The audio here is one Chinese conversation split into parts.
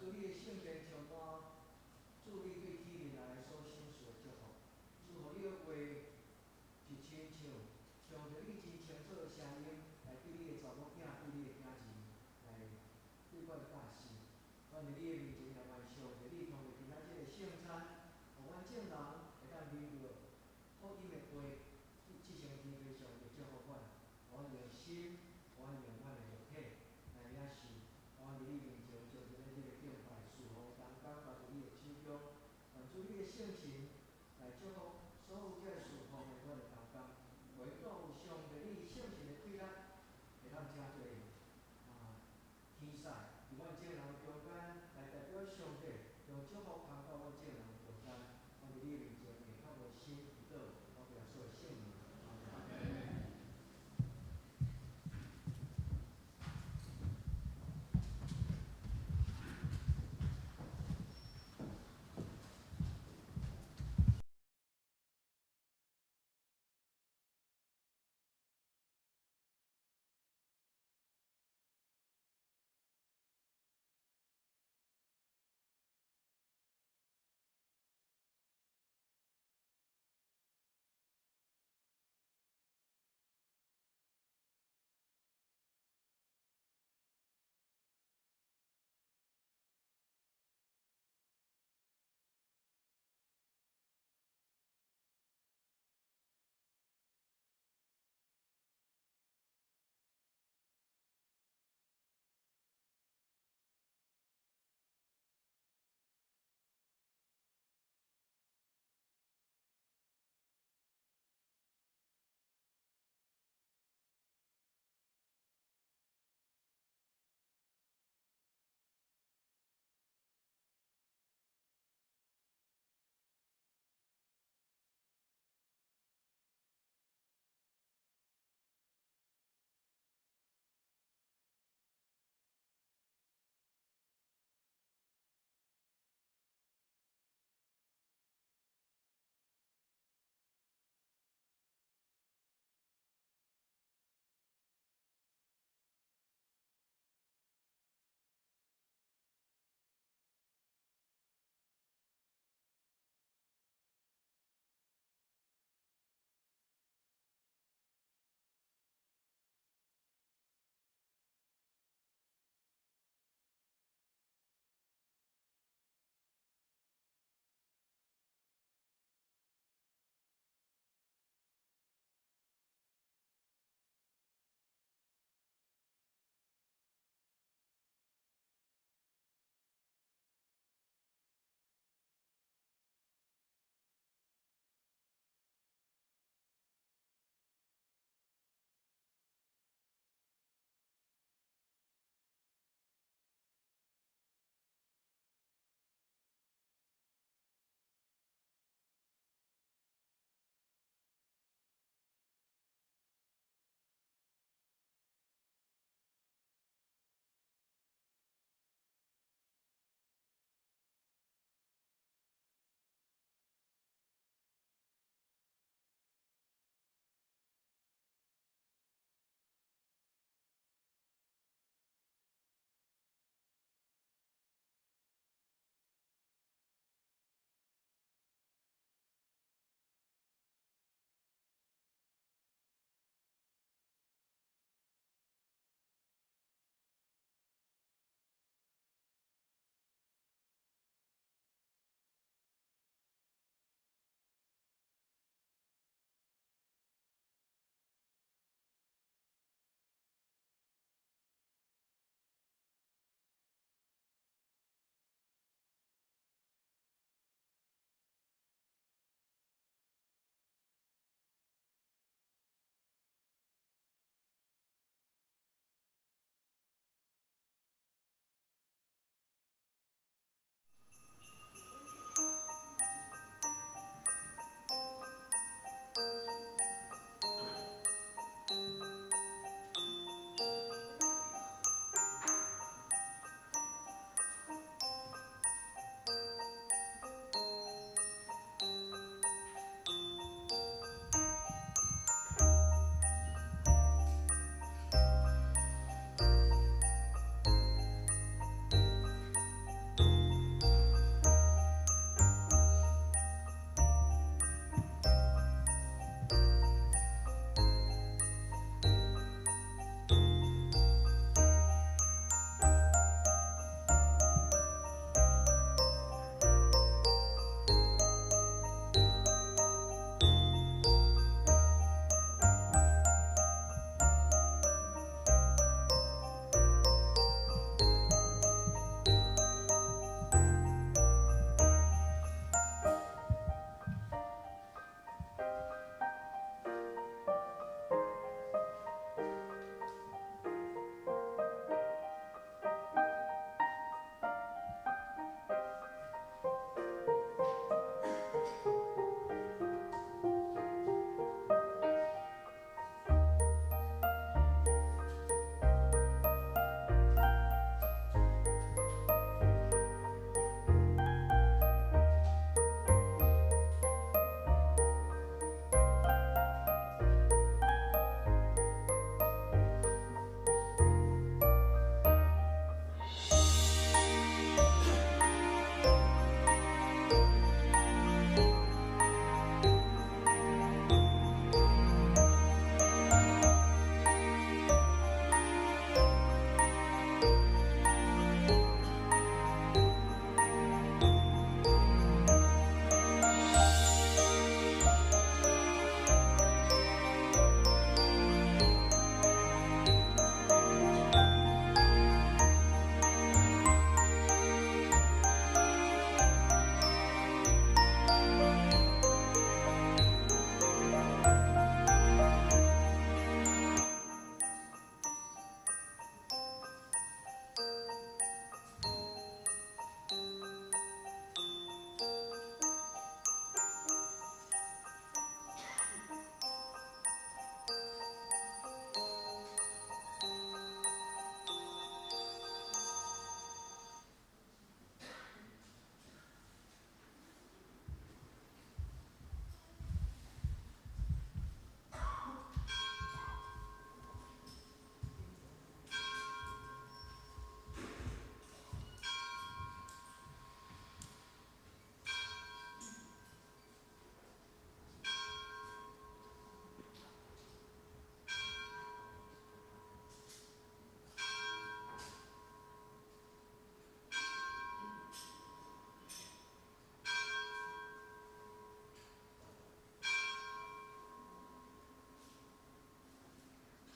主你的圣殿充满，主你对天日来所享受的祝福，祝福你的话是亲像，向着你真清楚的声音来对你的查某囝，对你的囝儿来对我的百姓。阮伫你的面前也愿想着你通过今仔日的圣餐，互阮众人会当领到福音的杯，即升天父上帝祝福阮，互阮用心，互阮用阮的肉体来领受，互阮伫你面前做一个即个敬拜，事奉同工交伫你的手中，愿主你的圣神来祝福所有这事奉的阮的同工，唯独有上帝你圣神的规律，会当正做天使，伫阮众人中间来代表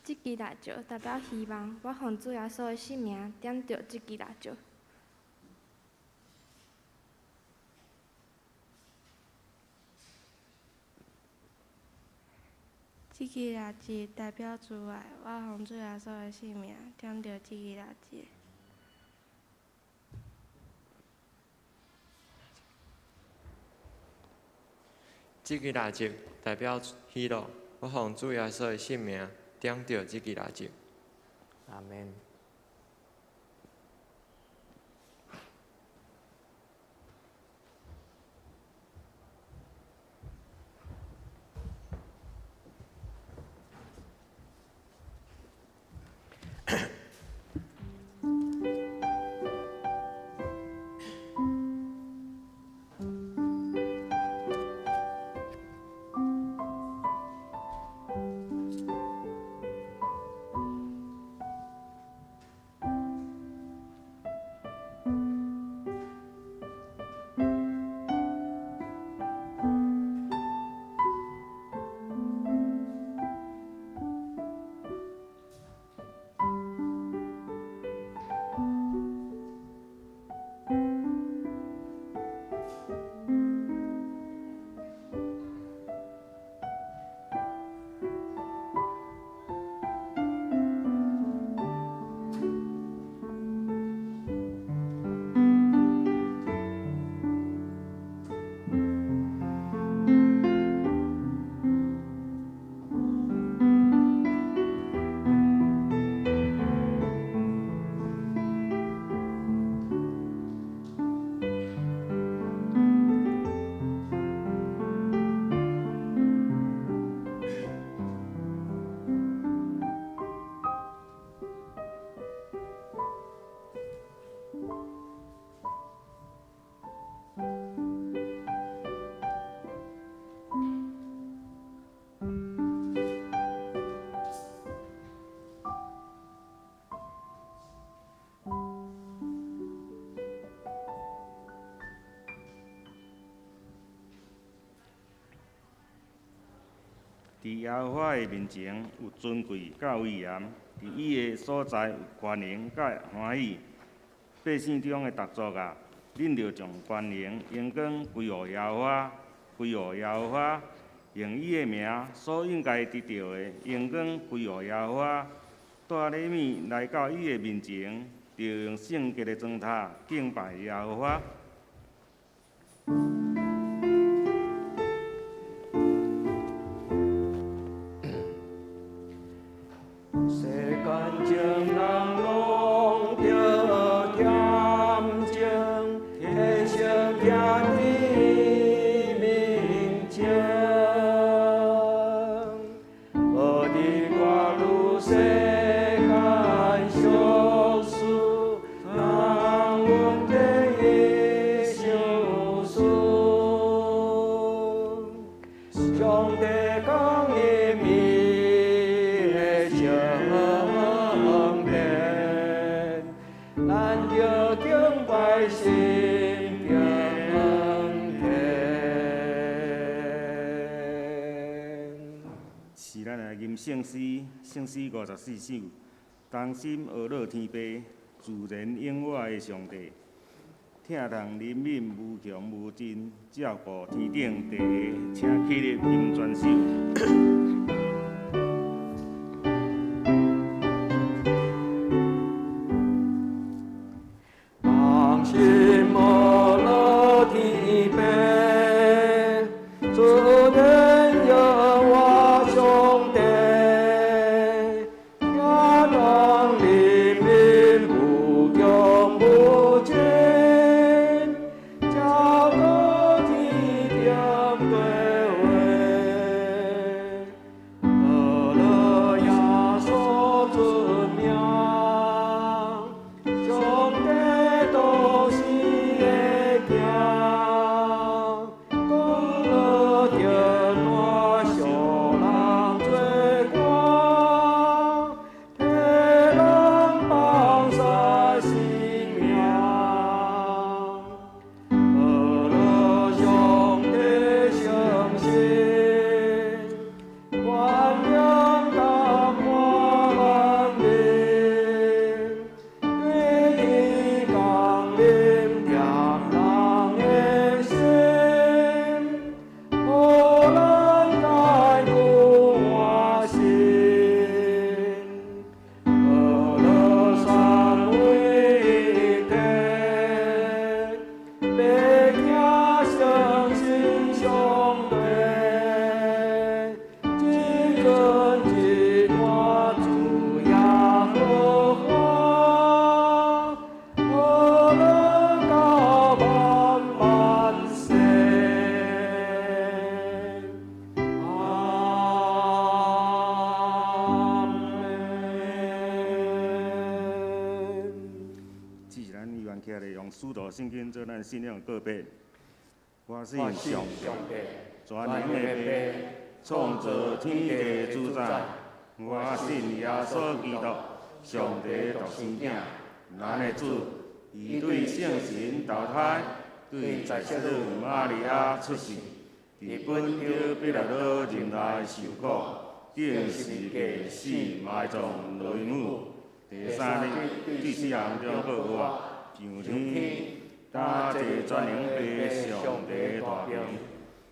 这支蜡烛代表希望，我奉主耶稣的性命点着这支蜡烛。这支蜡烛代表主爱，我奉主耶稣的性命点着这支蜡烛。这支蜡烛代表喜乐，我奉主耶稣的性命点着这支蜡烛。阿门。伫耶和华的面前有尊贵甲威严，伫伊的所在有权能甲欢喜。百姓中的逐族啊，恁着将权能、荣光归互耶和华，归互耶和华，用伊的名所应该得到的荣光归互耶和华。带礼物来到伊的面前，着用圣洁的状态敬拜耶和华。是咱来吟圣诗54首，同心学乐天父，自然永活的上帝，疼痛怜悯无穷无尽，照顾天顶地下，请起立吟全首。起来用使徒圣经做咱信仰的告白。我信我信上上帝，全能的父，创造天地的主宰。我信耶稣基督，上帝独生子，咱的主，伊对圣神投胎，对在世女玛利亚出世，伫本着彼拉多任内受苦，定十字架死，埋葬雷母。第三日，对死人中复活，上天，担坐全能的上帝大名。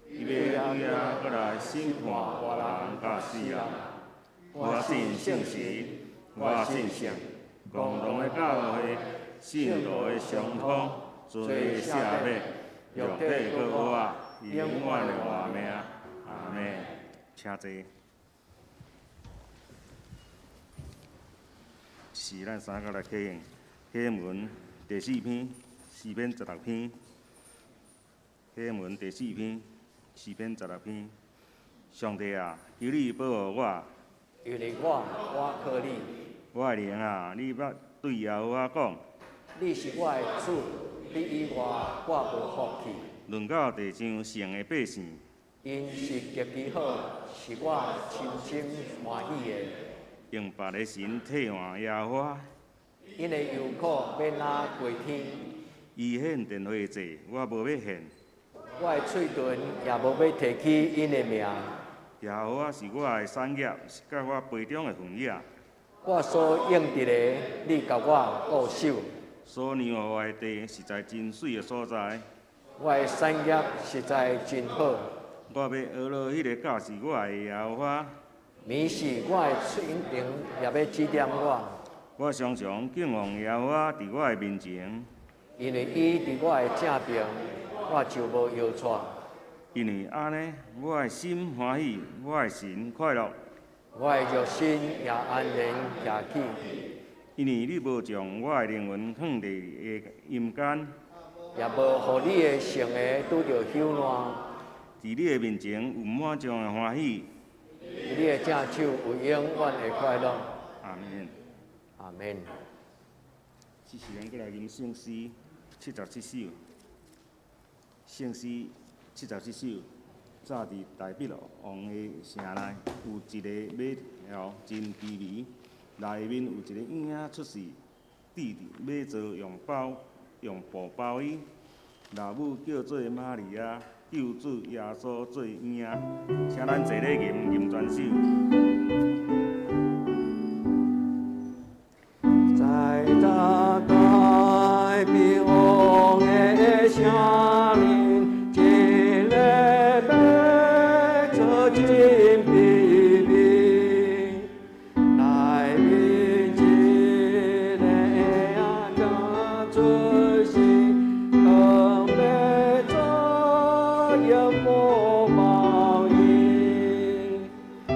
伊要对啊，搁来审判活人甲死人。我信圣神，我信圣，共同的教会，信徒的相通，罪赦免，肉体搁活，永远的活命。阿门。请坐。是咱三个来启用启文第4篇，4篇16篇。启文第4篇，4篇16篇。上帝啊，求你保护我。因为我靠你，我的灵啊，你捌对耶和华讲，你是我的主，你以外我无福气。论到地上圣的百姓，因是极其好，是我心生欢喜的。用别个神替换耶和华，因的忧苦免哪过天，伊献电话祭，我无要献。我的喙唇也无要提起因的名。耶和华是我的产业，是甲我杯中的分野。我所用得的，你甲我固守。所让予我的地是在真水的所在。我的产业实在真好。我要学落迄个教示我的耶和华。每时我的心灵也要指点我，我常常敬奉耶和华伫我的面前，因为伊伫我的正边，我就无摇错。因为安尼，我的心欢喜，我的神快乐。我的肉身也安然徛起，因为你无将我的灵魂放伫阴间，也无互你的圣的拄着朽烂。伫你的面前有满足的欢喜。你的正手有永远的快乐。阿门。阿门。这时咱过来吟圣诗77首。圣诗77首，早伫大笔王的城内，有一个马条真奇美，内面有一个婴出世，弟弟马座用布包伊，老母叫做玛利亚，救主耶稣做婴。请咱坐咧吟全首。在大改变王的城里，一个马车真美丽，内面一个家做事，更要做有无报应，那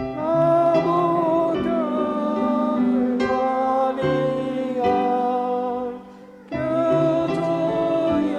不得我的爱，救主呀，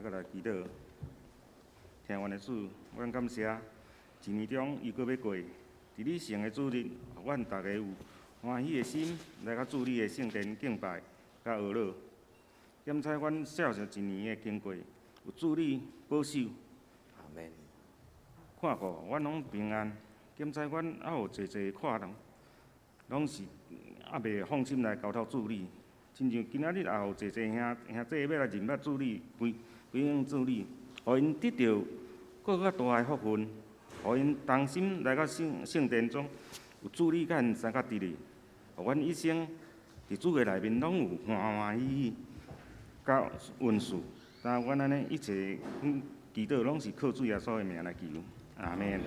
搁来祈祷。听阮的主，阮感谢一年中又搁要过，伫你圣的主日，互阮大家有欢喜的心来到主你的圣殿敬拜甲学乐。检采阮少少一年的经过，有主你保守，阿门。看顾阮拢平安。检采阮还有济济看人，拢是还袂放心来交托主你。亲像今仔日也有济济兄姐要来认捌主你，归应主你，互因得到更较大的福分，互因同心来到圣殿中，有主你甲因三角伫咧，互阮一生伫主的内面拢有欢欢喜喜，甲运势。但阮安尼一切祈祷拢是靠主耶稣的名来求，阿门。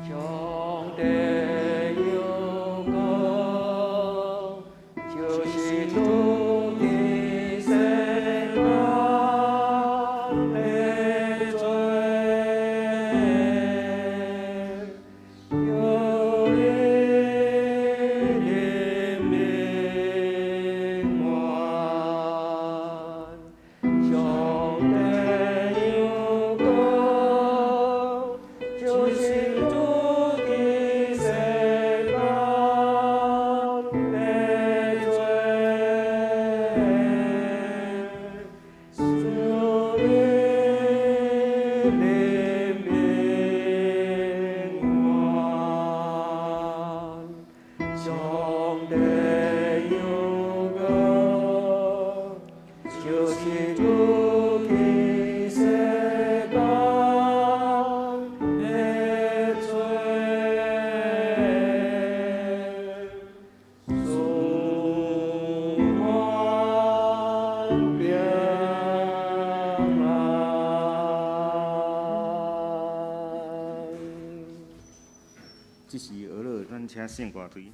上帝有功，就是主的圣光的罪，有你的名望。上帝有功，就是主。即时学乐，咱请圣歌队。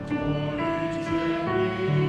我遇见你。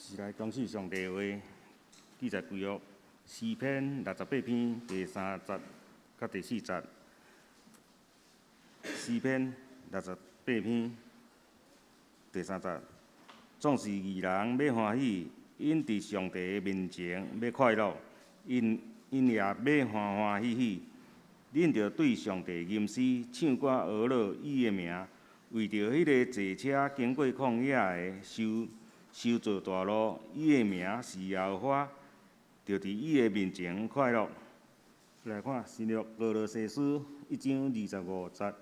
是来恭喜上帝的话，记载规约诗篇68篇第3节甲第4节。诗篇68篇第3节，总是义人要欢喜，因伫上帝的面前要快乐，因也要欢欢喜喜。恁着对上帝吟诗，唱歌讹乐伊的名，为着迄个坐车经过旷野的修造大路，伊的名是耶和华，着伫伊的面前快乐。来看新约歌罗西书1章25节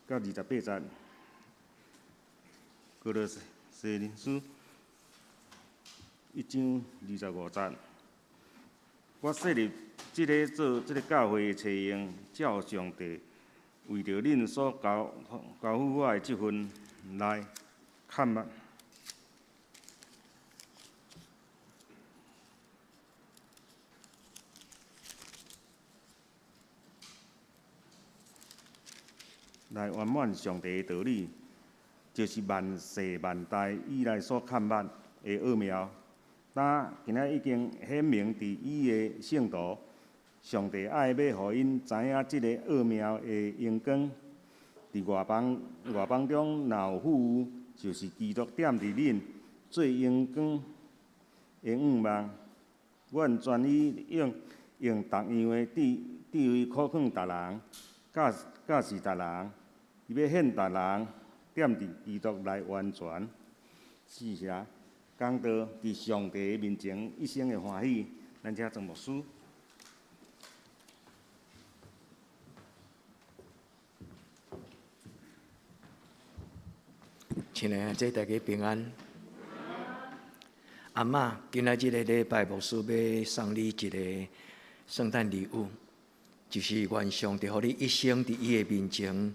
到28节。歌罗西书1章25节。我设立即个做即个教会的初用，照上帝为着恁所交付我的即份来看吧。来圆满上帝的道理，就是万世万代以来所看捌的奥妙。但今仔已经显明伫伊的圣徒，上帝爱要互因知影即个奥妙的荣光。伫外邦中若有富有，就是基督点伫恁做荣光的愿望。阮专以用逐样的智慧考劝逐人，教示逐人，要显逐人点伫基督来完全。是啥？讲到伫上帝面前一生的欢喜，咱遮曾牧师。亲爱的这大家平安。阿嬷，今仔日个礼拜，牧师要送你一个圣诞礼物，就是愿上帝互你一生伫伊的面前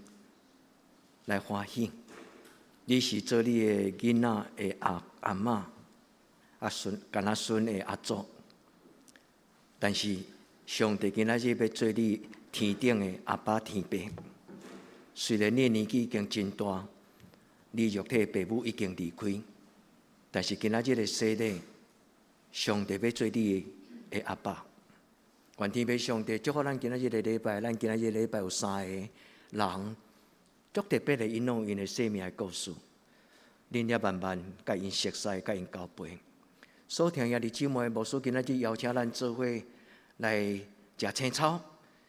来欢喜。你是做你的囡仔的阿嬷。干仔孙的阿祖，但是上帝今仔日要做你天顶的阿爸天父。虽然你年纪已经真大，你肉体的父母已经离开，但是今仔日的洗礼，上帝要做你的阿爸。愿天父上帝祝福咱今仔日的礼拜，咱今仔日礼拜有3个人，足特别的因拢因的生命的故事，恁也慢慢甲因熟悉，甲因交陪。所听兄弟姊妹，牧师今仔日邀请咱做伙来食青草。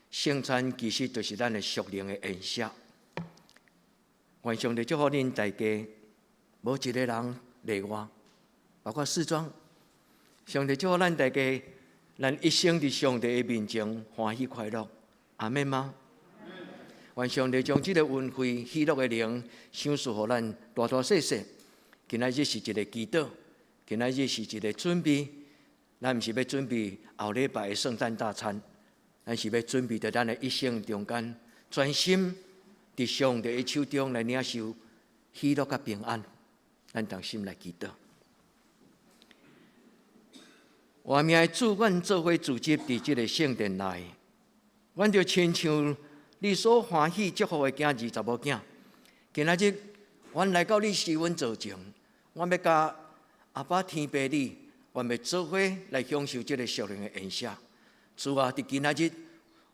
圣餐其实就是咱的属灵的宴席。愿上帝祝福恁大家，无一个人例外，包括四庄。上帝祝福咱大家，咱一生伫上帝的面前欢喜快乐。阿们吗？愿上帝将这个恩惠、喜乐的灵赏赐予咱大大细细。今仔日是一个祈祷。今仔日是一个准备，咱毋是要准备后礼拜的圣诞大餐，咱是要准备在咱的一生中间，专心伫上帝的手中来领受喜乐甲平安。咱同心来祈祷。外面的主，阮做伙组织伫即个圣殿内，阮就亲像你所欢喜祝福的囝儿查某囝。今仔日，阮来到你施恩座前，阮要甲阿爸天父你，阮要做伙来享受这个属灵的宴席。主啊，伫今仔日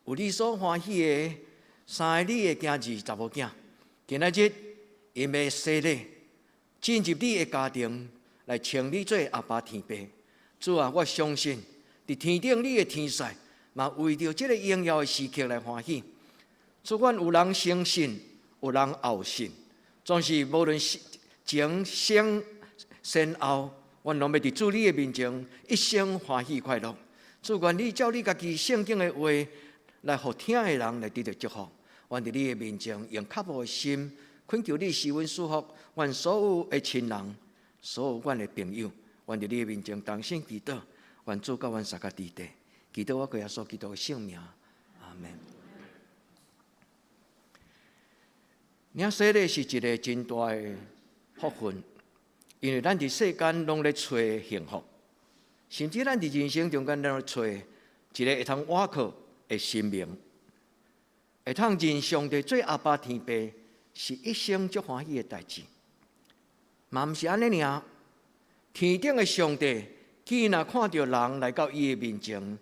有你所欢喜的3个你的囝儿查某囝，今仔日因要洗礼，进入你的家庭，来称你做阿爸天父。主啊，我相信伫天顶你的天使，嘛为着这个荣耀的时刻来欢喜。主，阮有人相信，有人后信，总是无论前先后，阮拢要伫主你的面前一生欢喜快乐。主，愿你照你家己圣经的话来，互听的人来得到祝福。阮伫你的面前用渴慕的心，恳求你施恩赐福，阮所有的亲人，所有阮的朋友，阮伫你的面前同心祈祷。愿主甲阮三个地地，祈祷我靠耶稣基督的圣名，阿门。领洗礼是一个真大的福分。因为咱伫世间拢咧找幸福，甚至咱伫人生中间拢咧找一个会通倚靠的生命，会通认上帝做阿爸天父，是一生足欢喜的代志。嘛毋是安尼尔，天顶的上帝，既然看到人来到伊的面前，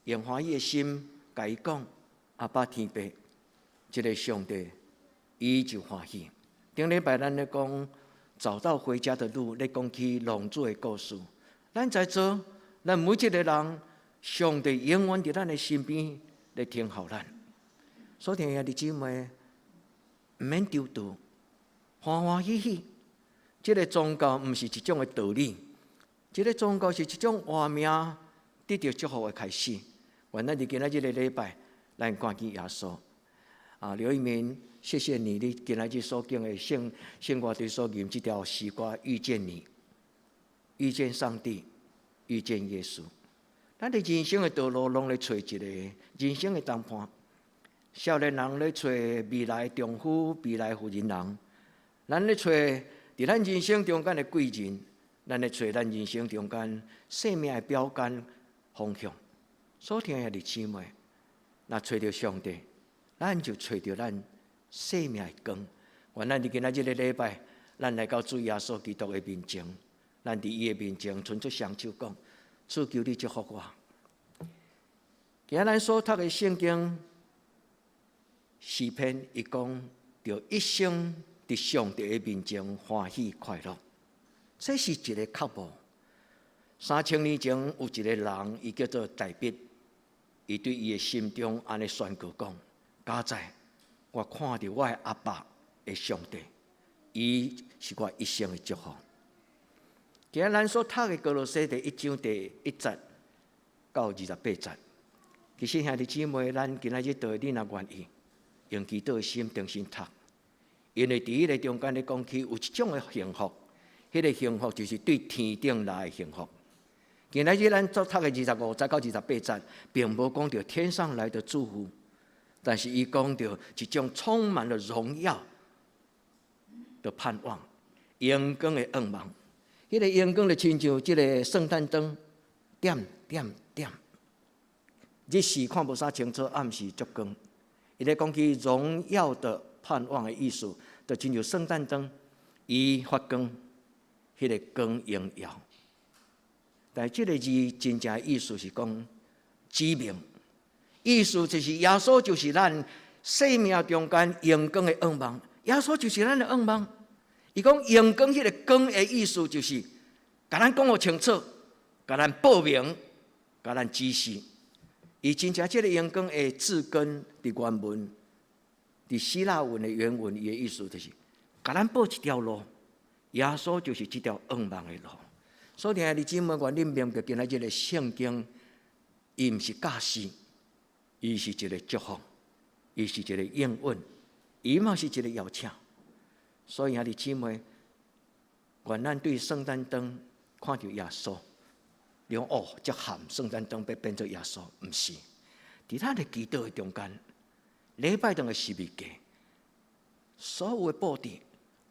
用欢喜的心甲伊讲：“阿爸天父，这个上帝，伊就欢喜。”顶礼拜咱咧讲找到回家的路，咧讲起浪子的故事。咱在座，咱每一个人，上帝永远伫咱的身边来听候咱。所以兄弟姊妹，毋免丢度，欢欢喜喜。这个宗教毋是一种的道理，这个宗教是一种活命得到祝福的开始。愿咱伫今仔日的礼拜，咱看见耶稣。刘一鸣，谢谢你今仔日所敬的圣歌队所吟这条诗歌，遇见你，遇见上帝，遇见耶稣。咱伫人生的道路，拢咧找一个人生的谈判。少年人咧找未来丈夫、未来妇人人，咱咧找伫咱人生中间的贵人，咱咧找咱人生中间生命的标杆方向。所听兄弟姊妹，若找到上帝，咱就找到咱生命的光。愿咱伫今仔日的礼拜，咱来到主耶稣基督的面前，咱伫伊的面前，伸出双手讲：主求你祝福我。今日咱所读的圣经诗篇，伊讲着一生伫上帝的面前欢喜快乐，这是一个确保。3000年前有一个人，伊叫做大卫，伊对伊的心中安尼宣告讲：家在，我看到我的阿爸的上帝，伊是我一生的祝福。今日咱所读的歌罗西第1章第1节到28节，其实兄弟姊妹，咱今仔日对你若愿意，用祈祷的心重新读。因为伫迄个中间咧讲起有一种的幸福，迄个幸福就是对天顶来的幸福。今仔日咱所读的25节到28节，并无讲到天上来的祝福，但是伊讲到一种充满了荣耀的盼望，阳光的愿望。迄个阳光就亲像即个圣诞灯，点点点。日时看无啥清楚，暗时足光。伊咧讲起荣耀的盼望的意思，就亲像圣诞灯，伊发光，迄个光荣耀。但即个字真正的意思是讲指明，意思就是耶稣就是咱生命中间阳光的愿望，耶稣就是咱的愿望。伊讲阳光迄个光的意思就是，甲咱讲互清楚，甲咱报明，甲咱指示。伊真正即个阳光的字根伫原文，伫希腊文的原文，伊的意思就是，甲咱报一条路，耶稣就是这条愿望的路。所以兄弟姊妹，愿你明白今仔日的圣经，伊毋是假释，伊是一个祝福，伊是一个应允，伊嘛是一个邀请。所以兄弟姊妹，愿咱对圣诞灯看到耶稣，你讲哦，这喊圣诞灯要变做耶稣，毋是。伫咱的祈祷的中间，礼拜堂的十字架，所有的布置，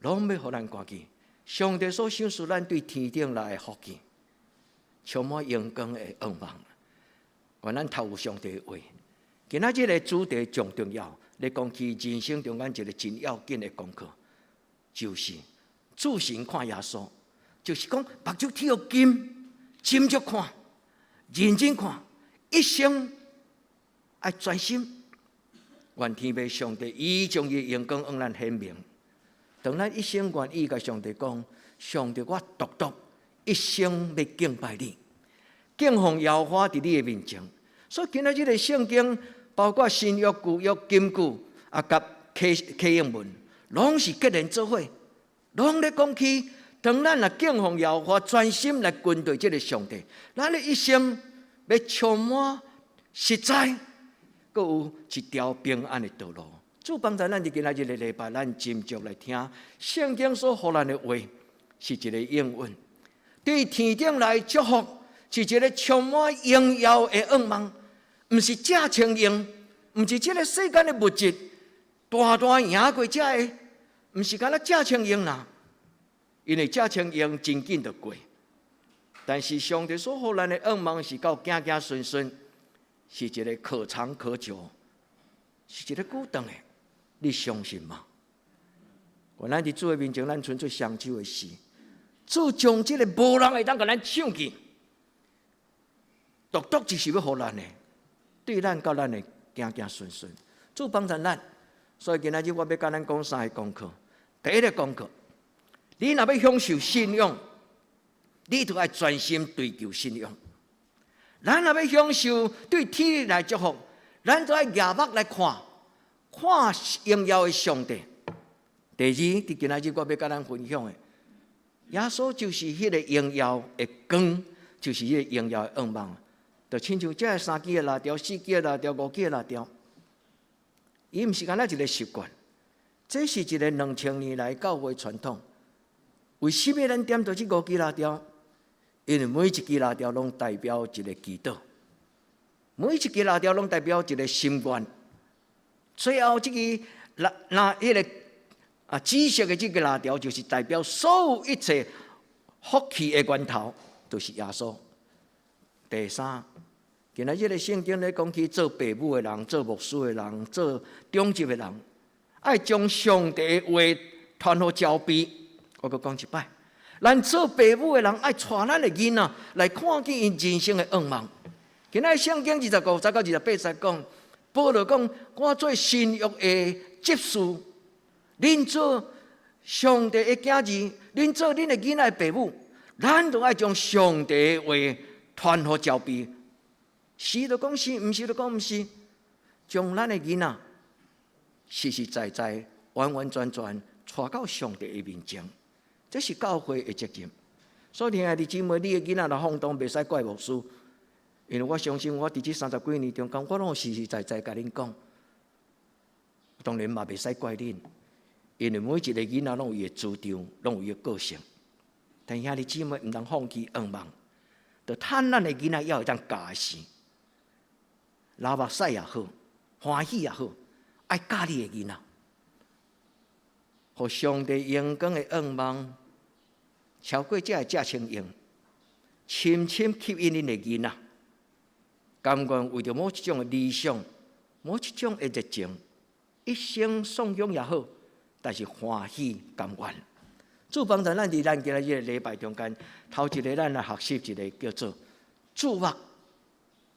拢要互咱看见。上帝所赏赐咱对天顶来的福气，充满阳光的愿望。愿咱透有上帝的话，今仔日的主题上重要，咧讲起人生中间一个真要紧的功课，就是注神看耶稣，就是讲目睭贴到金，斟酌看，认真看，一生爱专心。愿天父上帝伊将伊的阳光向咱显明。当咱一生愿意甲上帝讲，上帝我独一生要敬拜你，敬奉耶和华伫你的面前。所以今仔日的圣经，包括新约、旧约、金句啊，甲启应文，拢是结连做伙，拢咧讲起，当咱若敬奉耶和华，专心来跟对这个上帝，咱的一生要充满实在，阁有一条平安的道路。主帮助咱伫今仔日的礼拜，咱斟酌来听圣经所予咱的话，是一个应允。对天顶来祝福，是一个充满荣耀的愿望，毋是假情用，毋是这个世间的物质，大赢过这个，毋是干那假情用啦。因为假情用真紧就过，但是上帝所予咱的愿望是到行行顺顺，是一个可长可久，是一个久长的。你相信吗？愿咱伫主的面前，咱存出双手的事，主将这个无人会当甲咱抢去，独独就是要互咱的，对咱到咱的行行顺顺，主帮助咱。所以今仔日我要甲咱讲3个功课。第一个功课，你若要享受信仰，你就要专心追求信仰。咱若要享受对天来祝福，咱就要仰目来看荣耀的上帝。第二，伫今仔日我要甲咱分享的，耶稣就是迄个荣耀的光，就是迄个荣耀的愿望。就亲像这3支的蜡条、4支的蜡条、5支的蜡条，伊毋是干那一个习惯，这是一个2000年来教会传统。为什么咱点到这5支蜡条？因为每一支蜡条拢代表一个祈祷，每一支蜡条拢代表一个心愿。最后这个迄个紫色的这个蜡条，就是代表所有一切福气的源头，就是耶稣。第三，今仔日个圣经咧讲起做父母的人、做牧师的人、做中级的人，爱将上帝的话传互交臂。我阁讲一摆，咱做父母的人爱带咱的囡仔来看见因人生的愿望。今仔圣经25、50到28节讲，保罗讲：我做新约的执事，恁做上帝的囝儿，恁做恁的囡仔的父母，咱都爱将上帝的话传互交臂。是就讲是，毋是就讲毋是，将咱的囡仔实实在在、完完全全带到上帝的面前，这是教会的责任。所以，亲爱的姊妹，你的囡仔若放荡，袂使怪牧师，因为我相信我伫这30几年中间，我拢实实在在甲恁讲。当然嘛，袂使怪恁，因为每一个囡仔拢有伊的主张，拢有伊的个性。但兄弟姊妹，毋通放弃愿望，就趁咱的囡仔要会当教的时，流目屎也好，欢喜也好，爱教你的囡仔，互上帝阳光的愿望超过这正清用，深深吸引恁的囡仔，甘愿为着某一种的理想、某一种的热情，一生颂扬也好，但是欢喜甘愿。主帮助咱伫咱今仔日礼拜中间，头一个咱来学习一个叫做注目、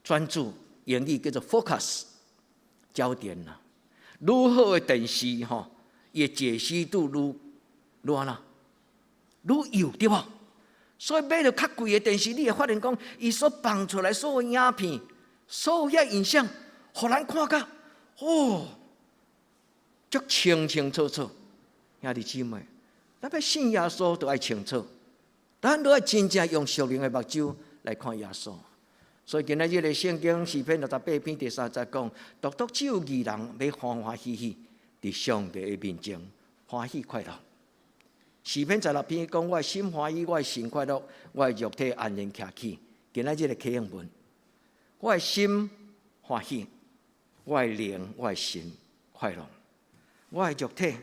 专注，英语叫做 focus， 焦点啦。愈好的电视吼，伊的解析度愈安那，愈有对无？所以买着较贵的电视，你会发现讲，伊所放出来所有影片、所有遐影像，互咱看甲足清清楚楚。兄弟姊妹，咱要信耶稣，都爱清楚，咱都爱真正用属灵的目睭来看耶稣。所以今仔日的圣经诗篇68篇第3节讲，独独只有义人要欢欢喜喜伫上帝的面前欢喜快乐。诗篇16篇讲，我的心欢喜，我的心快乐，我的肉体安然徛起。今仔日的启应文，我的心欢喜，我的灵，我的心快乐，我的肉体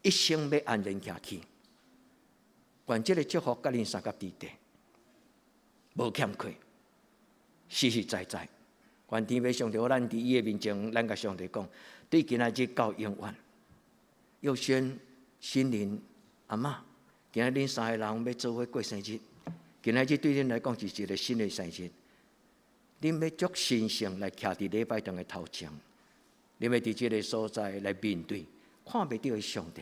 一生要安然徛起。愿这个祝福甲恁三甲伫地，无欠亏，实实在在。愿天父上帝，咱伫伊的面前，咱甲上帝讲，对今仔日到永远。佑轩、心灵、阿嬷，今仔恁3个人要做伙过生日，今仔日对恁来讲是一个新的生日。恁要足神圣来徛伫礼拜堂的头前，恁要伫这个所在来面对看袂到的上帝。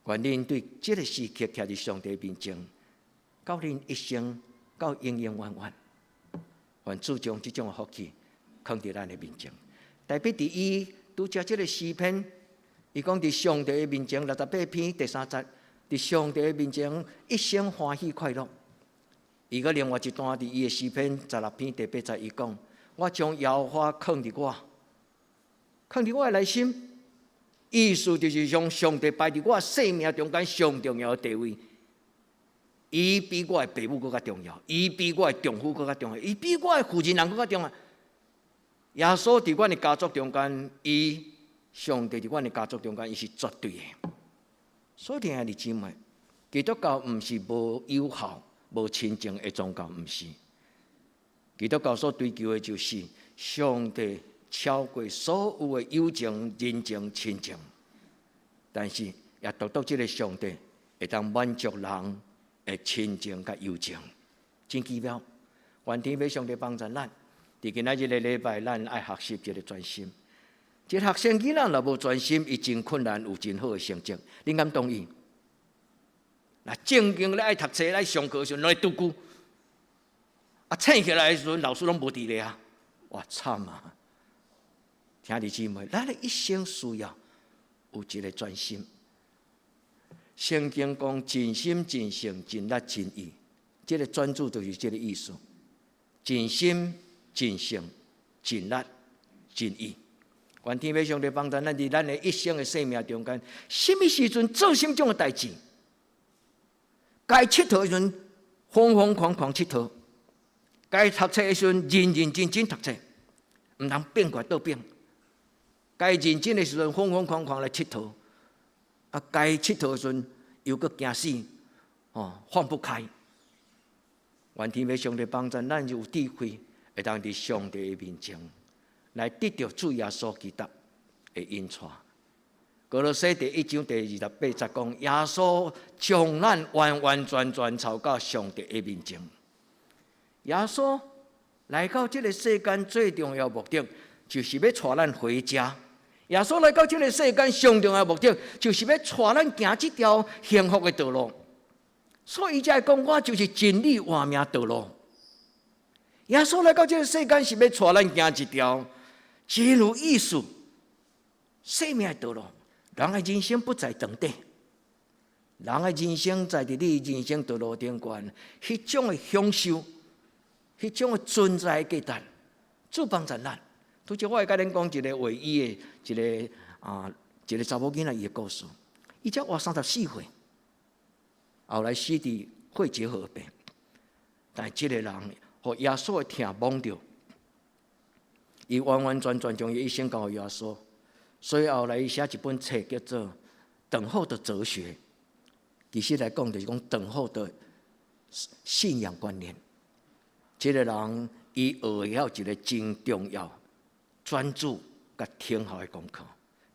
愿恁对这个时刻徛伫上帝面前，到恁一生到永永远远。愿主将这种的福气放伫咱的面前。特别伫伊拄则这个诗篇，伊讲伫上帝的面前68篇第3节，伫上帝的面前一生欢喜快乐。伊个另外一段伫伊的诗篇16篇第8节，伊讲：我将耶和华放伫我的内心。意思就是将上帝摆伫我生命中间上重要的地位。伊比我的父母更加重要，伊比我的丈夫更加重要，伊比我的负责人更加重要。耶稣伫阮的家族中间，上帝伫阮的家族中间，伊是绝对的。所以，兄弟姊妹，基督教毋是无有效、无亲情的宗教，毋是。基督教所追求的就是上帝超过所有的友情、人情、亲情。但是，也独独这个上帝，会当满足人的亲情甲友情，真奇妙。愿天父上帝帮助咱，伫今仔日的礼拜，咱爱学习一个专心。一个学生囡仔若无专心，伊真困难有真好的成绩。你敢同意？那正经咧爱读册、爱上课的时阵，拢会拄久。醒起来的时阵，老师拢无伫咧啊！哇，惨啊！兄弟姊妹，咱的一生需要有一个专心。圣经讲尽心、尽性、尽力、尽意，这个专注就是这个意思。尽心、尽性、尽力、尽意。愿天父上帝帮助咱伫咱的一生的生命中间，什么时阵做什么种的代志，该佚佗的时阵疯疯狂狂佚佗，该读册的时阵认认真真读册，唔通变怪倒变。该认真的时阵疯疯狂狂来佚佗，该佚佗的时阵又搁惊死，放不开。愿天父上帝帮助咱有智慧，会当伫上帝的面前来得到主耶稣基督的恩赐。哥罗西第1章第28节讲，耶稣将咱完完全全操到上帝的面前。耶稣来到这个世间最重要的目的，就是要带咱回家。耶稣来到这个世间上重要的目的，就是要带咱行这条幸福的道路。所以，伊才会讲，我就是真理、活命道路。耶稣来到这个世间，是要带咱行一条真有意思、生命的道路。人的人生不在长短，人的人生在伫你人生道路顶端，迄种的享受，迄种的存在的价值，主帮助咱。拄则我会甲恁讲一个唯一的一个查某囡仔伊的故事。伊才活34岁。后来死伫肺结核病，但这个人互耶稣的疼蒙着，伊完完全全将伊一生交给耶稣。所以后来伊写一本册叫做《等候的哲学》，其实来讲就是讲等候的信仰观念。这个人伊学了一个真重要、专注甲听候的功课。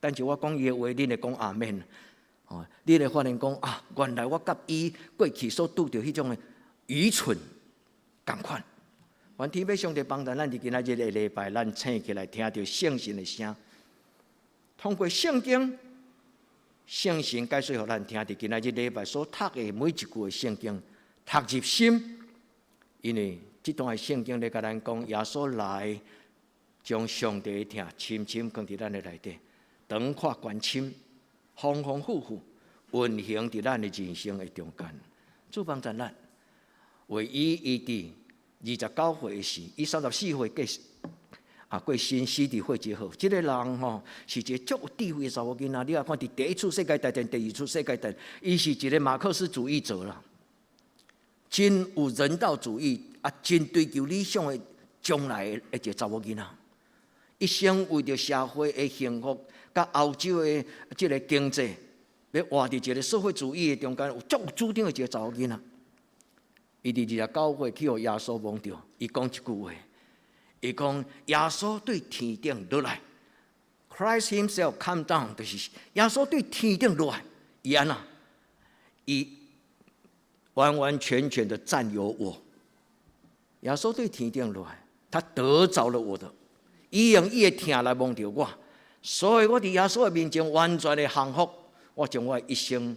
但是我讲伊的话，恁会讲阿免。你会发现讲原来我甲伊过去所拄着迄种的愚蠢同款。愿天父上帝帮助咱伫今仔日的礼拜，咱醒起来听到圣神的声，通过圣经，圣神解说互咱听。伫今仔日礼拜所读的每一句的圣经，读入心，因为这段的圣经咧，甲咱讲耶稣来将上帝的疼深深放伫咱的内底，长阔关深。丰丰富富运行伫咱的人生的中间，主帮助咱。唯一伊伫29岁时，伊34岁过身死伫肺结核。这个人是一个足有智慧的查某囡仔。你看伫第一次世界大战、第二次世界大战，伊是一个马克思主义者啦，真有人道主义真追求理想的将来的一个查某囡仔，一生为着社会的幸福。甲欧洲的这个经济，要活伫一个社会主义的中间，有足有主张的一个查某囡仔。伊伫29岁去互耶稣蒙着，伊讲一句话，伊讲耶稣对天顶落来 ，Christ Himself come down， 就是耶稣对天顶落来，伊安那，伊完完全全的占有我。耶稣对天顶落来，他得着了我的，伊用伊的疼来蒙着我。所以我伫耶稣的面前完全的幸福，我将我的一生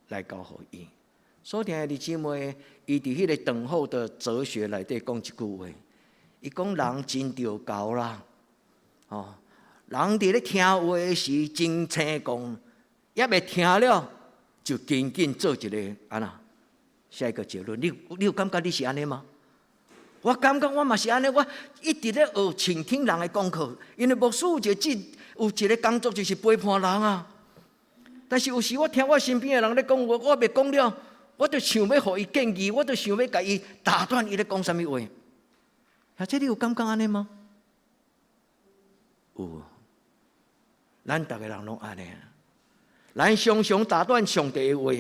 来交予伊。所以弟兄姊妹，伊伫迄个等候的哲学内底讲一句话，伊讲人真着高啦，人伫咧听话时真成功，也未听了就紧紧做一个下一个结论。你有感觉你是安尼吗？我感觉我嘛是安尼，我一直咧学倾听人的功课，因为牧师有一个工作就是陪伴人啊。但是有时我听我身边的人咧讲，我未讲了，我就想要互伊建议，我就想要甲伊打断伊咧讲啥物话。这你有感觉安尼吗？有，咱逐个人拢安尼。咱常常打断上帝的话，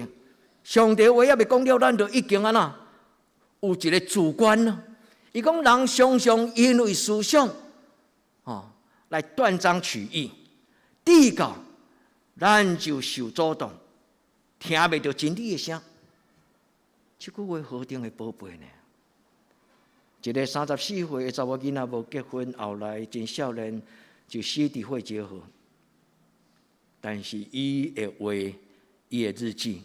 上帝的话也未讲了，咱就已经有一个主观了。伊讲人常常因为思想来断章取义，第一个咱就受主动，听袂到真理的声。这句话何等的宝贝呢？一个34岁的查某囡仔无结婚，后来真少年就死伫火结河。但是伊的话，伊的日记，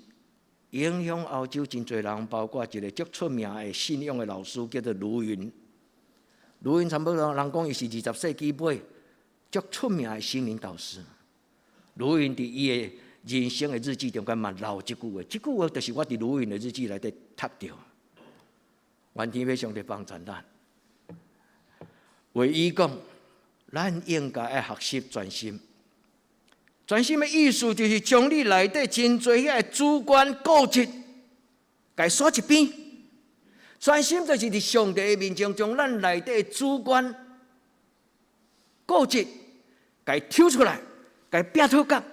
影响欧洲真侪人，包括一个足出名的信仰的老师，叫做卢云。卢云差不多人讲伊是20世纪尾足出名的心灵导师。卢云伫伊的人生的日记中间嘛留一句话，这句话就是我伫卢云的日记内底读到。愿天父上帝帮助咱，为伊讲，咱应该要学习专心。专心的意思就是将你内底真侪遐主观固执，该锁一边。专心就是伫上帝的面前，将咱内底主观固执，该抽出来，该摒脱角。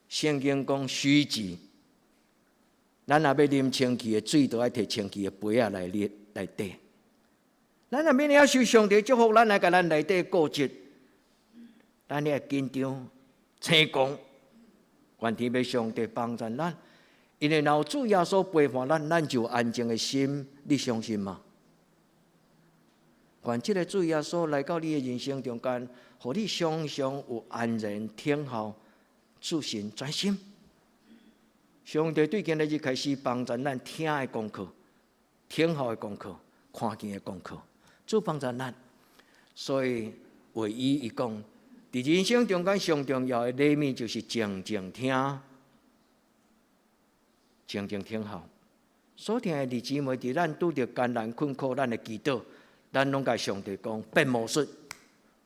圣经讲须知。咱若要啉清气的水，就要摕清气的杯仔来底。咱若要领受上帝祝福，咱来甲咱内底固执，咱要紧张、成功。愿天父上帝帮助咱，因为若有主耶稣陪伴咱，咱就有安静的心。你相信吗？愿这个主耶稣来到你的人生中间，互你常常有安然、听候、自信、专心。上帝对今日日开始帮助咱听的功课、听候的功课、看见的功课，主帮助咱。所以为伊讲，伫人生中间上重要的礼物就是静静听、静静听候。所听的弟姊妹，伫咱拄着艰难困苦，咱的祈祷，咱拢甲上帝讲，变魔术。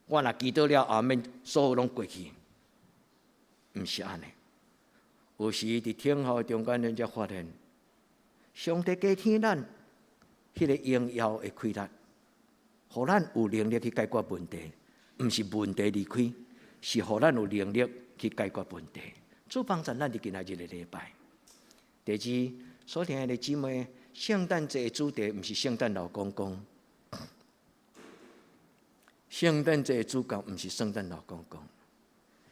我若祈祷了，后面所有拢过去，毋是安尼。有时伫听候中间，咱才发现，上帝加添咱迄个荣耀的开力，互咱有能力去解决问题，毋是问题离开，是互咱有能力去解决问题。主帮助咱伫今仔日的礼拜。第二，所听的姊妹，圣诞节的主题毋是圣诞老公公，圣诞节的主角毋是圣诞老公公，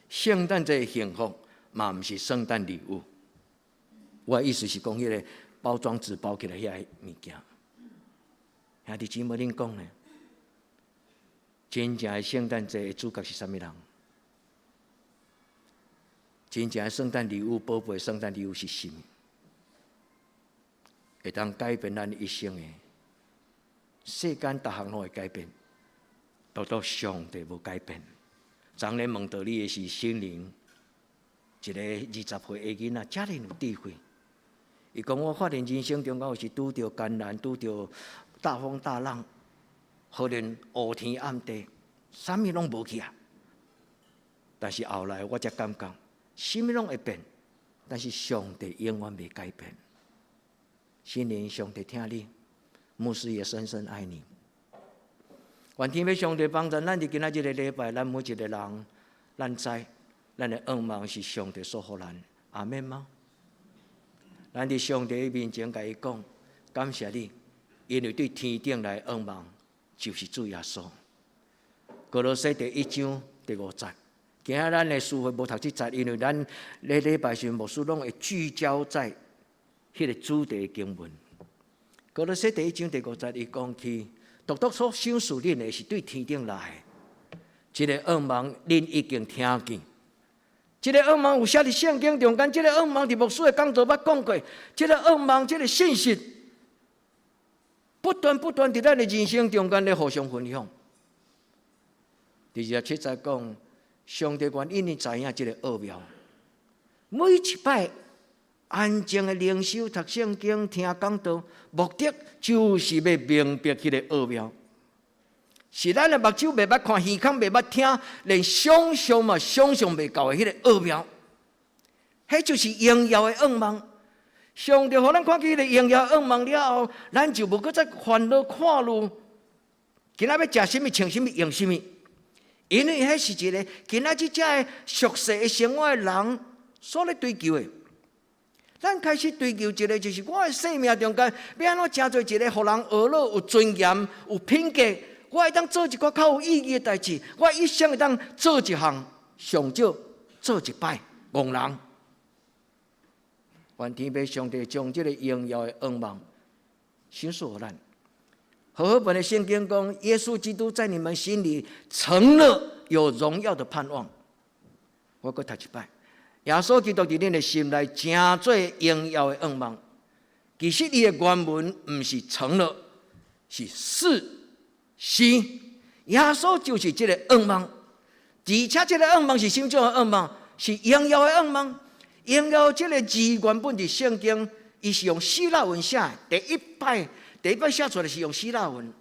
圣诞节的幸福。嘛，毋是圣诞礼物。我的意思是讲，迄个包装纸包起来遐物件。兄弟姊妹，恁讲呢？真正的圣诞节的主角是啥物人？真正的圣诞礼物，宝贝圣诞礼物是什么？会当改变咱一生的。世间逐项拢会改变，独独上帝无改变。昨日问到你的是心灵。一个20岁的囡仔，遮尔有智慧。伊讲我发现人生中间有时拄着艰难，拄着大风大浪，可能乌天暗地，啥物拢无去啊。但是后来我才感觉，啥物拢会变，但是上帝永远未改变。心灵，上帝听你，牧师也深深爱你。愿天父上帝帮助咱伫今仔日的礼拜，咱每一个人，咱知。咱的愿望是上帝所予咱，阿免吗？咱伫上帝面前甲伊讲，感谢你，因为对天顶来愿望就是主耶稣。歌罗西第1章第5节，今仔咱的书会无读这节，因为咱礼拜时牧师拢会聚焦在迄个主题的经文。歌罗西第1章第5节，伊讲去，独独所想事恁的是对天顶来的，这个愿望恁已经听见。这个愿望有写伫圣经中间，这个愿望伫牧师的讲道捌讲过。这个愿望，这个信息，不断伫咱的人生中间咧互相分享。第27节讲，上帝愿因你知影这个奥妙。每一摆安静的灵修、读圣经、听讲道，目的就是要明白迄个奥妙。是咱的目睭袂捌看，耳孔袂捌听，连想象嘛想象袂到的迄个奥妙，迄就是荣耀的愿望。上帝互咱看见迄个荣耀的愿望了后，咱就无搁再烦恼看路，今仔要食什么、穿什么、用什么，因为迄是一个今仔日遮的俗世的生活的人所咧追求的。咱开始追求一个，就是我的生命中间要安怎真做一个，互人学乐、有尊严、有品格。我会当做一个较有意义的代志，我一生会当做一项，上少做一摆，憨人。愿天父上帝将这个荣耀的愿望显示给咱。和本的圣经讲，耶稣基督在你们心里成了有荣耀的盼望。我再读一摆，耶稣基督在恁的心内成做荣耀的愿望。其实伊的原文不是成了，是是。耶稣就是这个愿望，而且这个愿望是什么样的愿望？是荣耀的愿望。荣耀这个字原本的圣经，伊是用希腊文写的。第一摆写出来是用希腊文，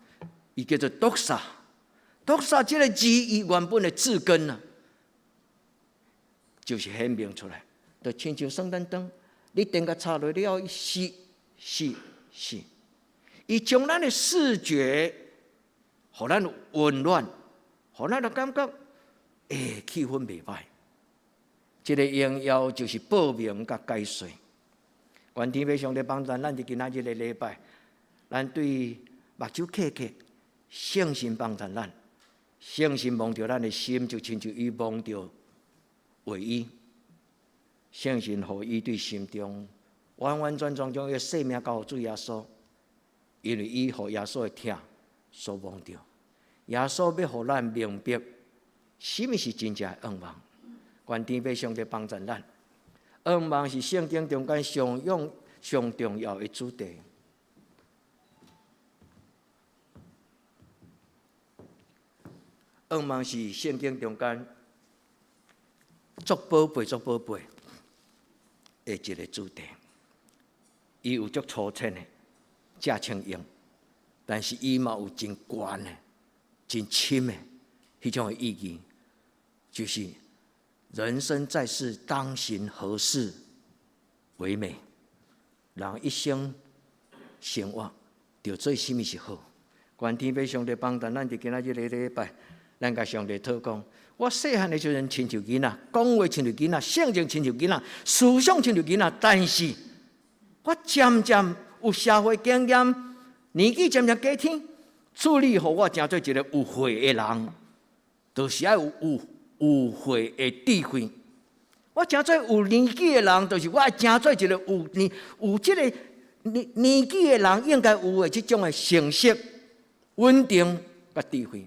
伊叫做 doxa。doxa 这个字，伊原本的字根啊，就是显明出来。就亲像圣诞灯，你点个插落了，是。伊将咱的视觉，互咱温暖，互咱的感觉，气氛袂歹。这个荣耀就是报名甲解说。愿天父上帝帮助咱伫今仔日的礼拜，咱对目睭闭起，信心帮助咱，信心望着咱的心，就亲像伊望着唯一，信心互伊对心中完完全全将伊生命交予主耶稣，因为伊互耶稣的疼所望着。耶稣要互咱明白，什么是真正的愿望。愿天父上帝帮助咱。愿望是圣经中间上重要的主题。愿望是圣经中间足宝贝的一个主题。伊有足粗浅的、正清用，但是伊嘛有真悬的、真深的迄种的意义，就是人生在世，当行何事为美？人一生生活，就做什么是好？愿天父上帝帮助咱伫今仔日的礼拜，咱甲上帝讨讲。我细汉的时阵亲像囡仔，讲话亲像囡仔，性情亲像囡仔，思想亲像囡仔，但是我渐渐有社会经验，年纪渐渐加添，处理互我成做一个有慧的人，就是要有慧的智慧。我成做有年纪的人，就是我成做一个有这个年纪的人应该有的这种的成熟、稳定甲智慧。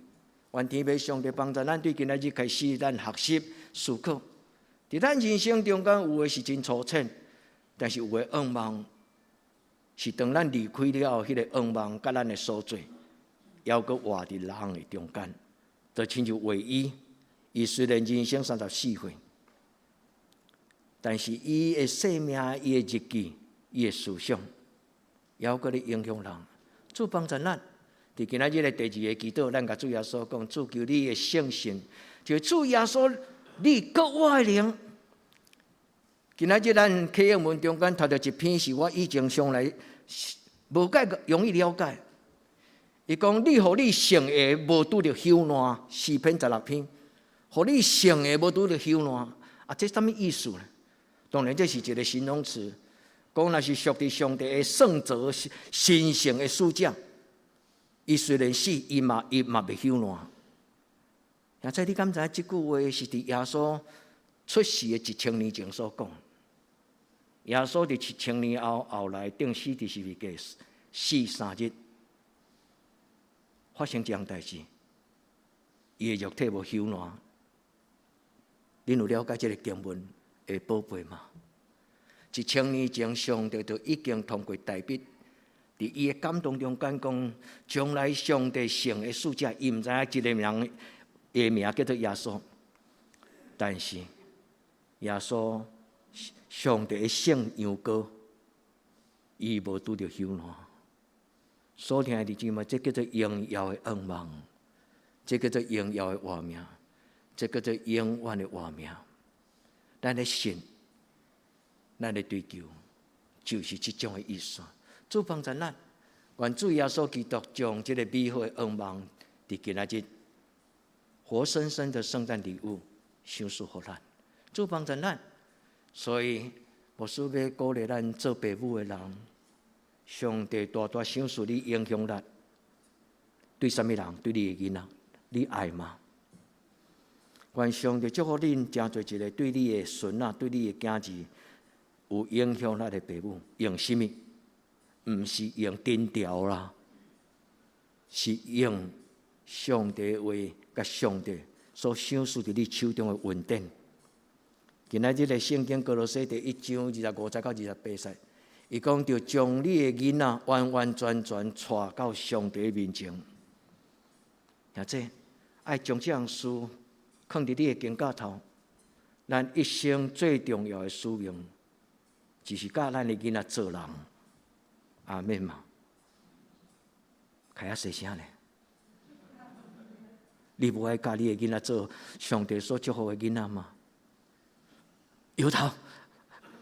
愿天父上帝帮助咱，对今仔日开始，咱学习思考。伫咱人生中间，有的是真粗浅。但是有的愿望，是当咱离开了后，迄个愿望甲咱的所做，还阁活伫人的中间，就亲像唯一。伊虽然人生34岁，但是伊的生命、伊的日记、伊的思想，还阁咧影响人。主帮助咱，伫今仔日的第二个祈祷，咱甲主耶稣讲：主求你的圣神，就主耶稣，你搁我的灵。今仔日咱启应文中间读到一篇，是我以前上来无介容易了解。伊讲：你互你圣的无拄着朽烂，4篇16篇，互你圣的无拄着朽烂，这什么意思呢？当然这是一个形容词，讲若是属于上帝的圣者、神圣的使者，伊虽然死，伊嘛袂朽烂。现在你敢知这句话是伫耶稣出世的1000年前所讲？耶稣伫1000年后来定死伫十字架死3日，发生这样代志，伊的肉体无朽烂。恁有了解这个经文的宝贝吗？1000年前，上帝就已经通过大笔，伫伊的感动中间讲，将来上帝圣的使者，伊毋知影一个人的名叫做耶稣，但是耶稣。上帝的圣羊羔，伊无拄着朽烂。所听的弟兄们，这叫做荣耀的愿望，这叫做荣耀的活命，这叫做永远的活命。咱的信，咱的追求，就是这种的意思。主帮助咱，愿主耶稣基督将这个美好的愿望，伫今仔日活生生的圣诞礼物，赏赐予咱。主帮助咱。所以，牧师要鼓励咱做父母的人，上帝大大赏赐你影响力。对什么人？对你的囡仔，你爱吗？愿上帝祝福恁，成做一个对你的孙啊，对你的囝儿，有影响咱的父母，用什么？毋是用顶条啦，是用上帝的话，甲上帝所赏赐伫你手中的恩典。今仔日的圣经歌罗西第1章25节到28节，伊讲着将你的囡仔完完全全带到上帝面前。兄弟，爱将这样事放伫你的肩胛头。咱一生最重要的使命，就是教咱的囡仔做人。阿免嘛，开啊细声咧！你无爱教你的囡仔做上帝所祝福的囡仔吗？摇头，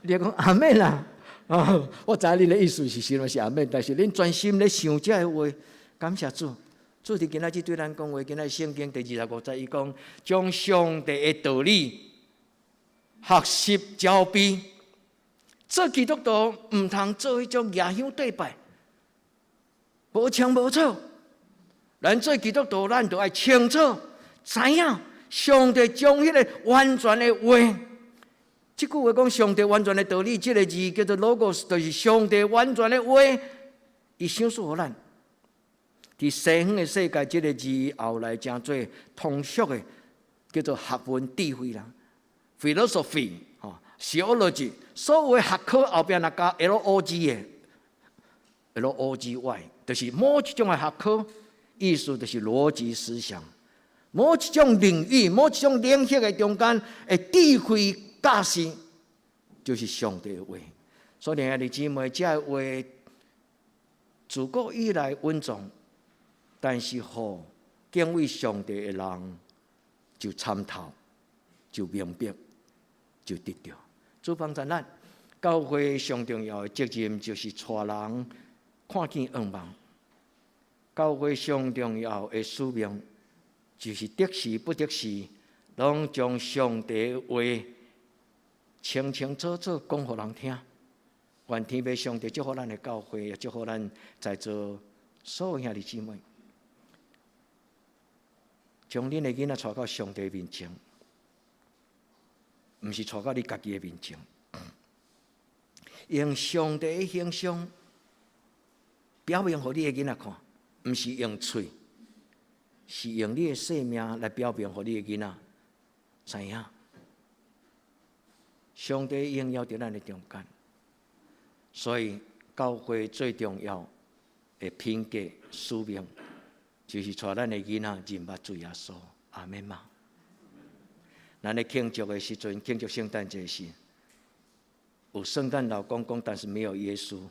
你讲阿免啦！哦，我知你的意思是什么是阿免，但是恁专心咧想这个话，感谢主。主伫今仔日对咱讲话，今仔圣经第25节，伊讲将上帝的道理学习交臂。做基督徒毋通做迄种野香对拜，无枪无草。咱做基督徒，咱就要清楚知影上帝将迄个完全的话，即句话讲上帝完全的道理，即个字叫做 logos， 就是上帝完全的话，伊赏赐互咱。伫西方的世界，即个字后来真做通俗的，叫做学问智慧啦 ，philosophy。theology， 所有的学科后边若加 log 的 ，log， 就是某一种的学科，意思就是逻辑思想。某一种领域、某一种领域的中间的智慧教示，就是上帝的话。所以，兄弟姊妹，这话自古以来稳重，但是好敬畏上帝的人就参透，就明白，就得着。主帮助咱，教会上重要的责任就是带人看见愿望。教会上重要的使命就是得时不得时，拢将上帝的话清清楚楚讲互人听。愿天父上帝祝福咱的教会，也祝福咱在座所有兄弟姊妹，将恁的囡仔带到上帝面前。毋是带到你家己的面前，用上帝的形象表明互你的囡仔看，毋是用嘴，是用你的生命来表明互你的囡仔知影。上帝应要伫咱的中间，所以教会最重要的品格使命，就是带咱的囡仔认捌主耶稣。阿们嘛。咱咧庆祝的时阵，庆祝圣诞节时，有圣诞老公公，但是没有耶稣，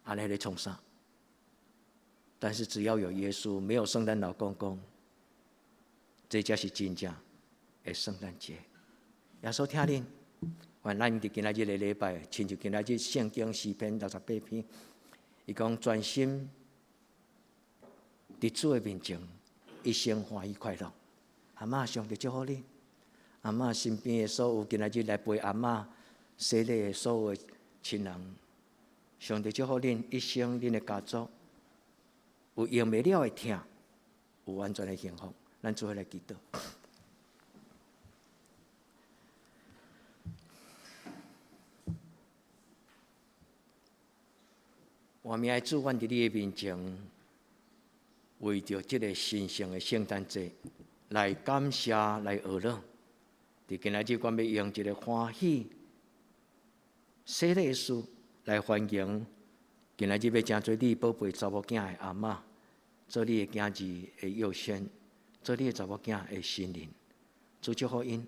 安尼咧创啥？但是只要有耶稣，没有圣诞老公公，这才是真正的圣诞节。耶稣听恁，愿咱伫今仔日的礼拜，亲像今仔日圣经诗篇68篇，伊讲专心伫主的面前，一生欢喜快乐。阿嬷，上帝祝福你。阿嬷身边的所有今仔日来陪阿嬷洗礼的所有的亲人，上帝祝福恁一生，恁的家族有用不了的疼，有完全的幸福。咱做伙来祈祷。我们爱主，阮伫你的面前，为着这个神圣的圣诞节。来感谢，来学乐。伫今仔日，我要用一个欢喜、洗礼的事来欢迎今仔日要真做你宝贝查某囝的阿嬷，做你的囝儿的幼轩，做你的查某囝的新人。主祝福因，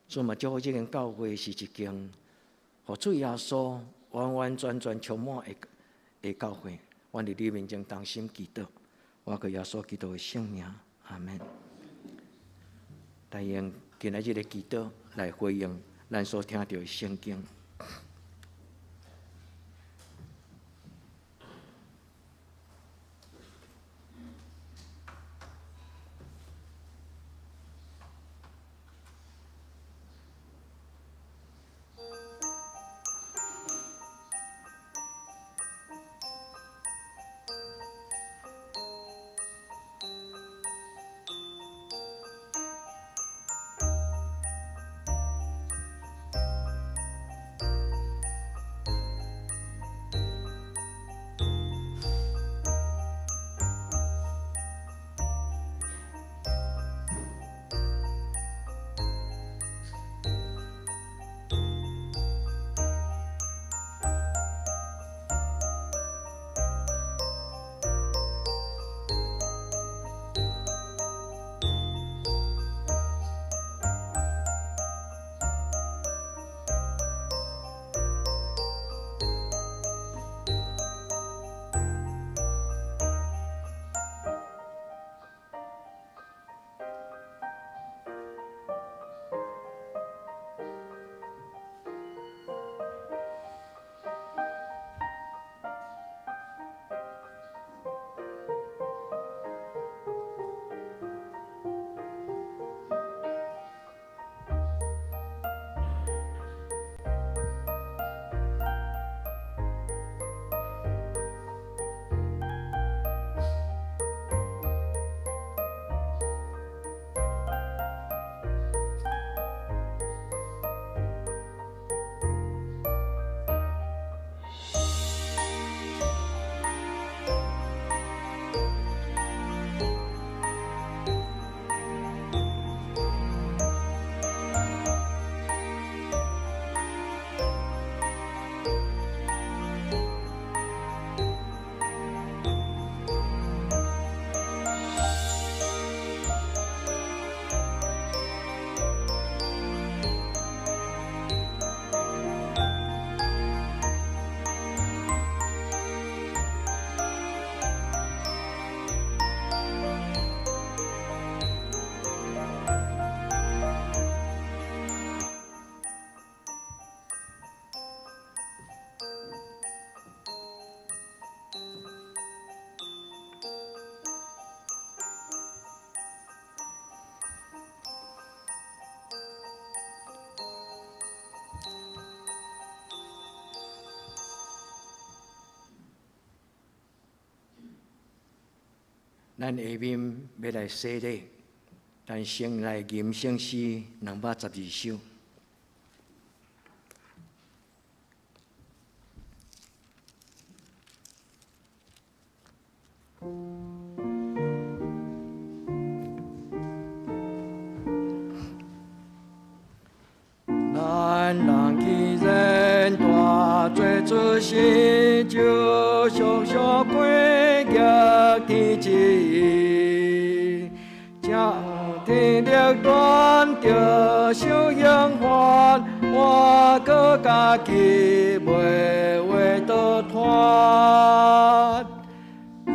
主嘛祝福这间教会是一间，互主耶稣完完全全充满的教会。我伫你面前同心祈祷，我靠耶稣基督的圣名，阿门。来用今仔日的祈祷来回应咱所听到的圣经。咱下面要来洗礼，咱先来吟圣诗212首。咱人既然大罪出世，就常常归逆天旨意，将天力断着受刑罚，我搁家己袂为得脱。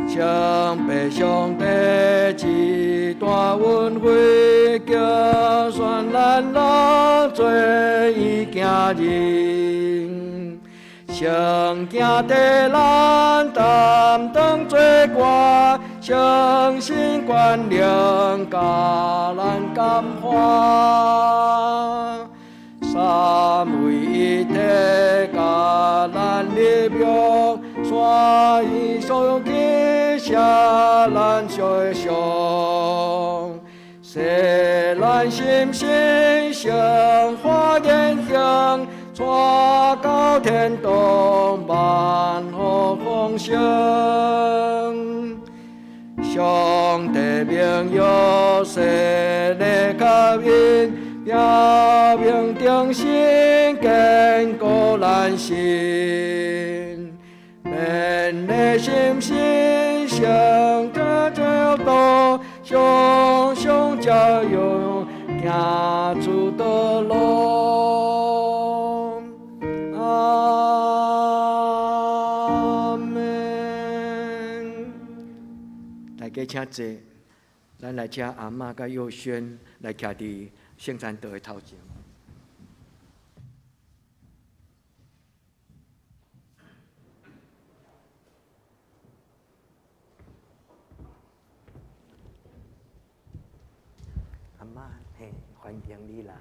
上辈上帝一大恩惠，叫算咱人做伊行人，上惊地咱担当做官，相信官良甲咱感化。三位一体，甲咱立约，全以上记下咱相上，使咱心性生化言行，带到天堂万福丰盛。上帝名誉，设立吸引。表明定心，坚固咱心，勉励心性，上得教导，常常教育，行主的路。阿门。大家请坐，咱来请阿嬷甲佑轩来徛伫圣餐桌的头前。阿嬷，嘿，欢迎你来。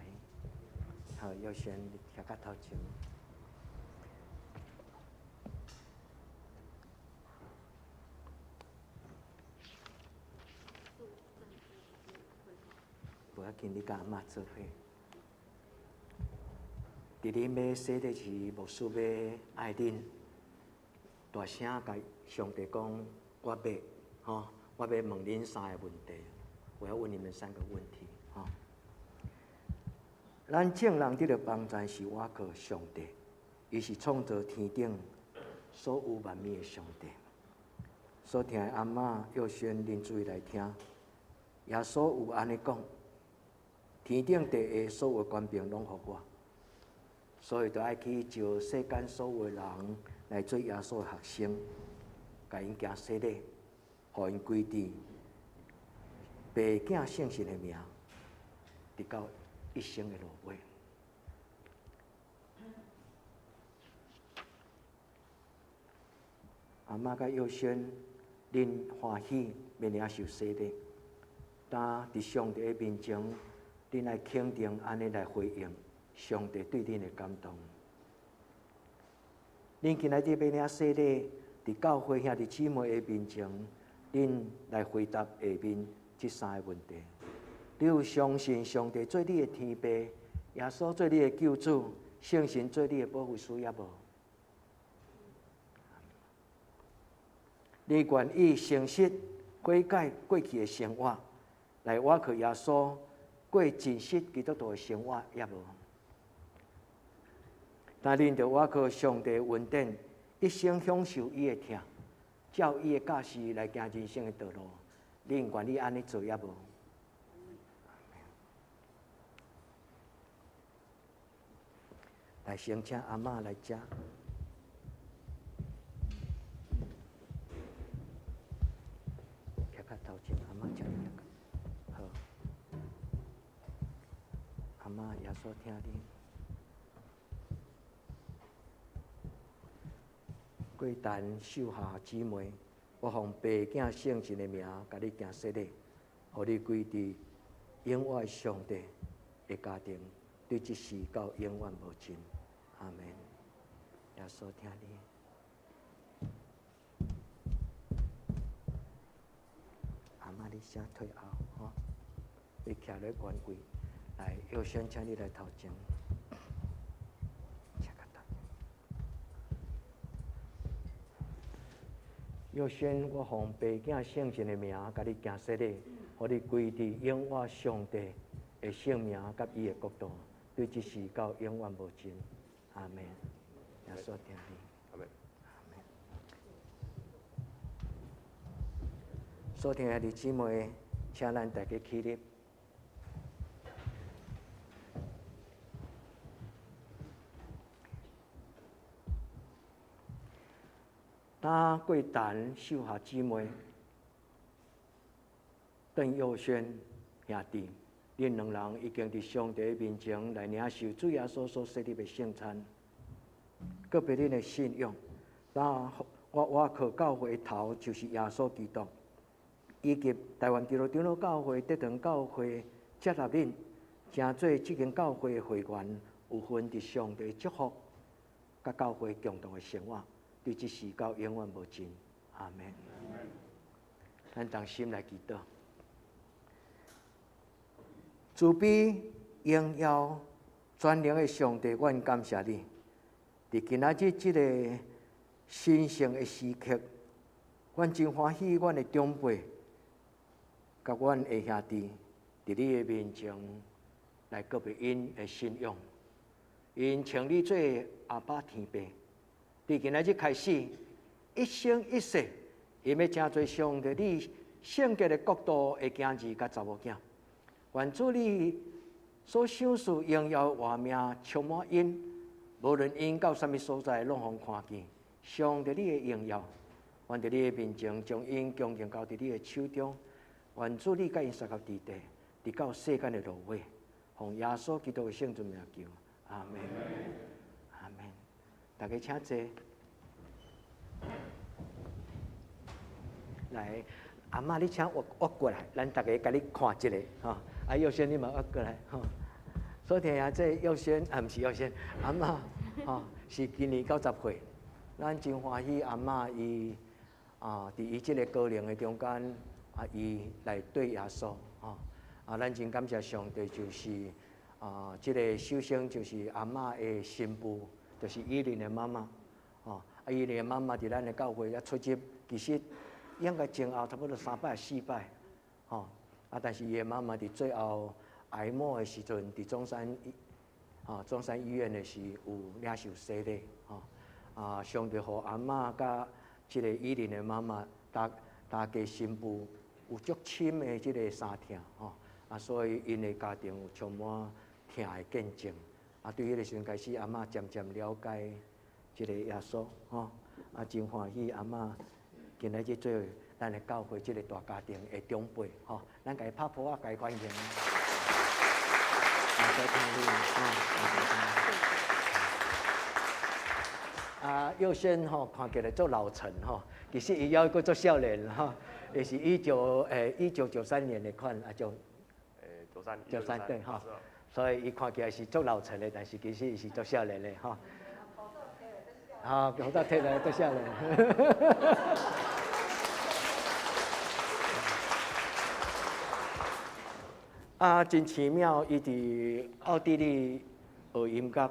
好，佑轩徛到头前。无要紧，你甲阿嬷做伙。伫恁要洗礼时，牧师要爱恁大声甲上帝讲，我要，我要问恁3个问题，我要问你们3个问题，咱众人得到帮助是倚靠上帝，伊是创造天顶所有万物的上帝。所听的阿嬷要宣恁注意来听，耶稣有安尼讲。天顶地下所有权柄拢予我，所以就爱去招世间所有人来做耶稣的学生，甲因行洗礼，互因归伫爸囝圣神的名，直到一生的路尾。阿嬷甲佑轩，恁欢喜要领受洗礼，但伫上帝的面前。恁来肯定安尼来回应上帝对恁的感动。恁今仔日要领洗礼，伫教会兄弟姊妹的面前，恁来回答下面这3个问题：你有相信上帝做你的天父，耶稣做你的救主，圣神做你的保护师也无？你愿意诚实悔改过去的生活，来倚靠耶稣？过真实基督徒的生活也无，但恁着倚靠上帝恩典，一生享受伊的疼，照伊的教示来行人生的道路。恁愿意安尼做也无？来，先请阿嬷来遮，徛到头前，阿嬷遮你。阿嬷，耶稣听你。贵丹秀下姊妹，我奉爸囝圣神的名，甲你行洗礼，互你归伫永远上帝的家庭，对这事到永远无尽。阿门。耶稣听你。你先退后吼，你徛咧原位，来佑轩，请你来头前。佑轩，我奉爸囝圣神的名，甲你行洗礼，互你归伫永远上帝的圣名甲伊的国度，对即世到永远无尽。阿门。耶稣听你。阿门。所听的弟姊妹，请咱大家起立。那过陈秀霞姊妹、邓佑轩兄弟，恁两人已经伫上帝面前来领受主耶稣所设立的圣餐，个别恁的信仰。那我靠教会的头就是耶稣基督，以及台湾基督长老教会、德堂教会接纳恁，成做这间教会的会员，有份伫上帝的祝福，甲教会共同的生活。对这世到永远无尽，阿门。咱同心来祈祷，慈悲荣耀全能的上帝，阮感谢你。伫今仔日这个神圣的时刻，阮真欢喜，阮的长辈甲阮的兄弟伫你的面前来告别因的信仰，因称你做阿爸天父。伫今仔日开始，一生一世，因要成做上帝你圣洁的国度的囝儿甲查某囝。愿主你所享受荣耀画面充满因，无论因到什么所在，拢互看见上帝你的荣耀。愿伫你的面前，将因恭敬交伫你的手中。愿主你甲因撒到地底，直到世间的落尾。奉耶稣基督的圣尊名求，阿门。阿门。大家请坐。来，阿嬷，你请我过来，咱大家甲你看一下吼。啊，佑轩，你嘛我过来吼。所听啊，这佑轩啊，毋是佑轩，阿嬷吼是今年90岁，咱真欢喜阿嬷伊伫伊即个高龄的中间啊，伊来对耶稣吼啊，咱真感谢上帝，就是即个首先就是阿嬷的新妇。就是伊琳的妈妈，吼，伊琳的妈妈伫咱的教会也出席，其实应该前后差不多3摆4摆，吼，但是伊的妈妈伫最后癌末的时阵，伫中山医院的是有领受洗礼，吼，上帝互阿嬷甲即个伊琳的妈妈，大家新妇有足深的即个相疼，吼，所以因的家庭有充满疼的见证。对迄个时阵开始，阿嬷渐渐了解即个耶稣，吼，真欢喜阿嬷今仔日做咱的教会即个大家庭的长辈，吼，咱家拍鼓啊，家欢迎，再听你，佑轩吼看起来做老成吼，其实伊还阁做少年吼，也是1993年的款就93对吼。所以伊看起来是足老成的，但是其实伊是足少年的吼。好，口罩摕来足少年。真奇妙，伊伫奥地利学音乐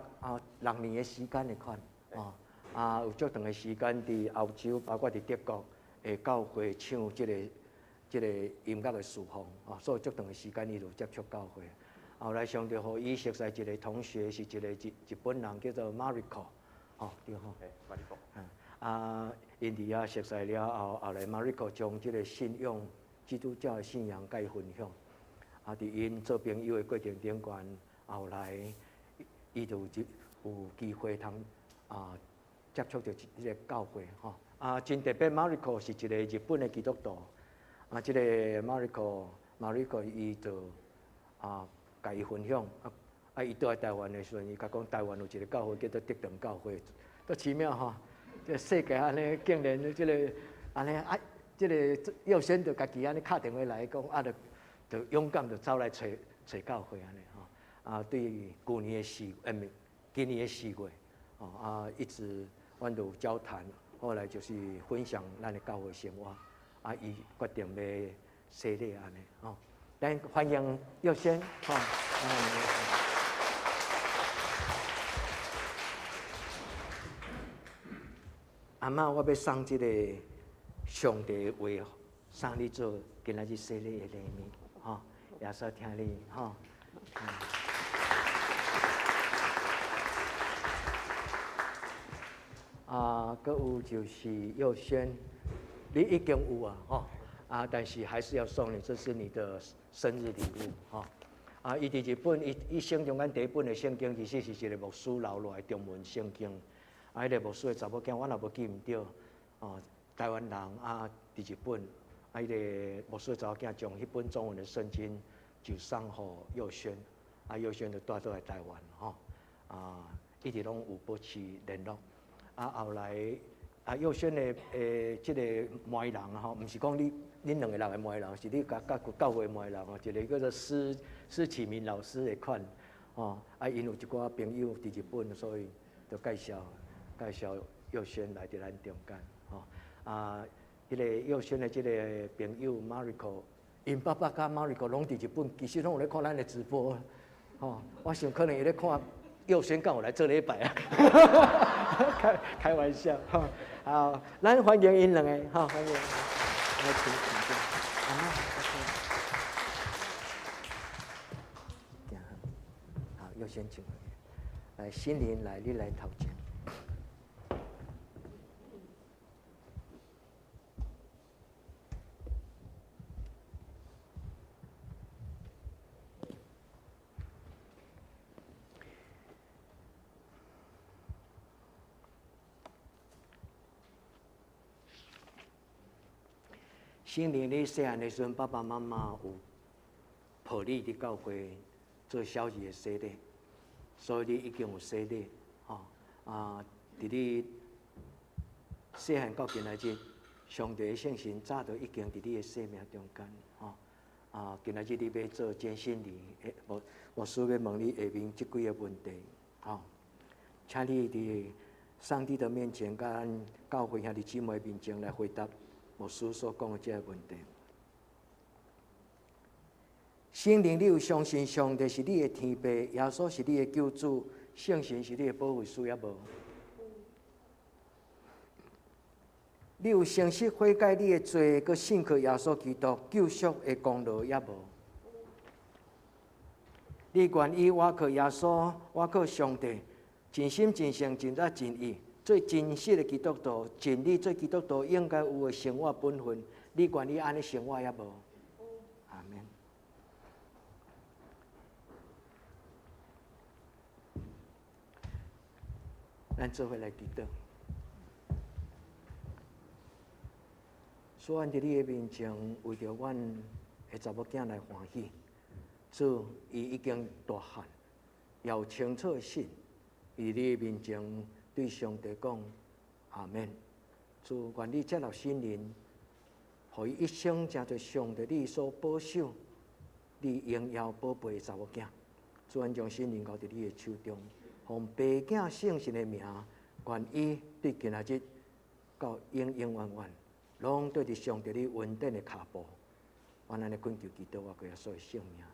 6年的时间的款，有足长的时间伫欧洲，包括伫德国的教会唱即个音乐的侍奉，所以足长的时间伊就接触教会。后来上帝互伊熟悉一个同学，是一个日本人，叫做 Mariko， 吼对吼。Mariko。因伫遐熟悉了后，后来 Mariko 将即个信仰基督教的信仰甲伊分享。伫因做朋友的过程中间，后来伊就有机会通接触到即个教会吼。真特别 ，Mariko 是一个日本的基督徒。即个 Mariko 伊就甲伊分享，伊倒来台湾的时阵，伊甲讲台湾有一个教会叫做德堂教会，多奇妙吼！这世界安尼竟然即个安尼即个佑轩就家己安尼敲电话来讲，就勇敢就走来找教会安尼吼。对旧年的今年的4月，一直阮都有交谈，后来就是分享咱的教会生活。伊决定要洗礼安尼吼。咱欢迎佑轩吼。阿嬷，我要送这个上帝的话，送你做今仔日洗礼的礼物，吼，耶稣听你，吼。搁有就是佑轩，你已经有啊，吼，但是还是要送你，这是你的生日礼物，吼。伊伫日本，伊圣中间第一本的圣经，其实是一个牧师留落来中文圣经。迄个牧师的查某囝，我若无记唔对，台湾人伫日本，迄个牧师的查某囝将迄本中文的圣经就送互佑轩，佑轩就带倒来台湾，吼，一直拢有保持联络。后来佑轩的即个媒人吼，毋是讲恁两个人的媒人，是你甲教会媒人吼，一个叫做施启明老师的款，因有一寡朋友伫日本，所以就介绍佑轩来伫咱中间，迄个佑轩的即个朋友 Mariko， 因爸爸甲 Mariko 拢伫日本，其实拢有咧看咱的直播，我想可能伊咧看佑轩敢有来做礼拜啊，开玩笑，好，咱欢迎因两个，欢迎，来请坐，好，佑轩请，来，心灵来，你来头前。心灵你细汉的时阵，爸爸妈妈有抱你伫教会做小儿的洗礼，所以你已经有洗礼，伫你细汉到今仔日，上帝的圣神早就已经伫你的生命中间，今仔日你要做真心灵，牧师要问你下面即几个问题，请你伫上帝的面前，甲咱教会兄弟姊妹面前来回答。牧师所讲的这个问题，心灵，你有相信上帝是你的天父，耶稣是你的救主，圣神是你的保惠师也无？你有诚实悔改你的罪，佮信靠耶稣基督救赎的功劳也无？你愿意我靠耶稣，我靠上帝，尽心尽性尽力尽意？做真实的基督徒，尽力做基督徒应该有的生活本分，你愿意安尼生活也无？阿免。咱做伙来祈祷。所以伫你的面前，为着阮的查某囝来欢喜，主伊已经大汉，也有清楚的信，伫你的面前。对上帝讲，阿免。主愿你接纳心灵，互伊一生正对上帝你所保守、你荣耀宝贝的查某囝。主愿将心灵交伫你的手中，奉爸囝圣神的名，愿伊对今仔日到永永远远，拢对伫上帝你稳定的脚步。我安尼恳求祈祷，我归耶稣的圣名。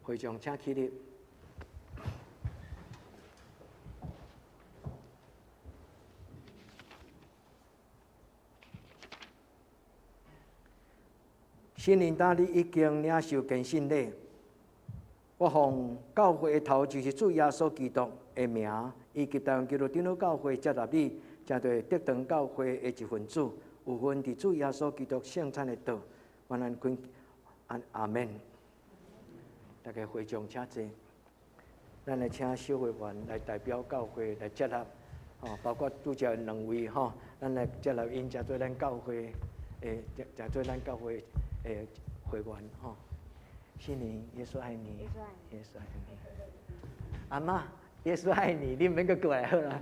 会场请起立。新年大你已经领受献信礼，我奉教会的头就是主耶稣基督的名，以及台湾基督长老教会接纳你，成为德堂教会的一份子，有份伫主耶稣基督圣餐的道。我安恳阿免。大家会场请坐，咱来请小会员来代表教会来接纳，包括拄则两位咱来接纳因，加做咱教会加做咱教会会员新年耶稣爱你，耶稣爱你，阿妈耶稣爱你，你免个过来好啦，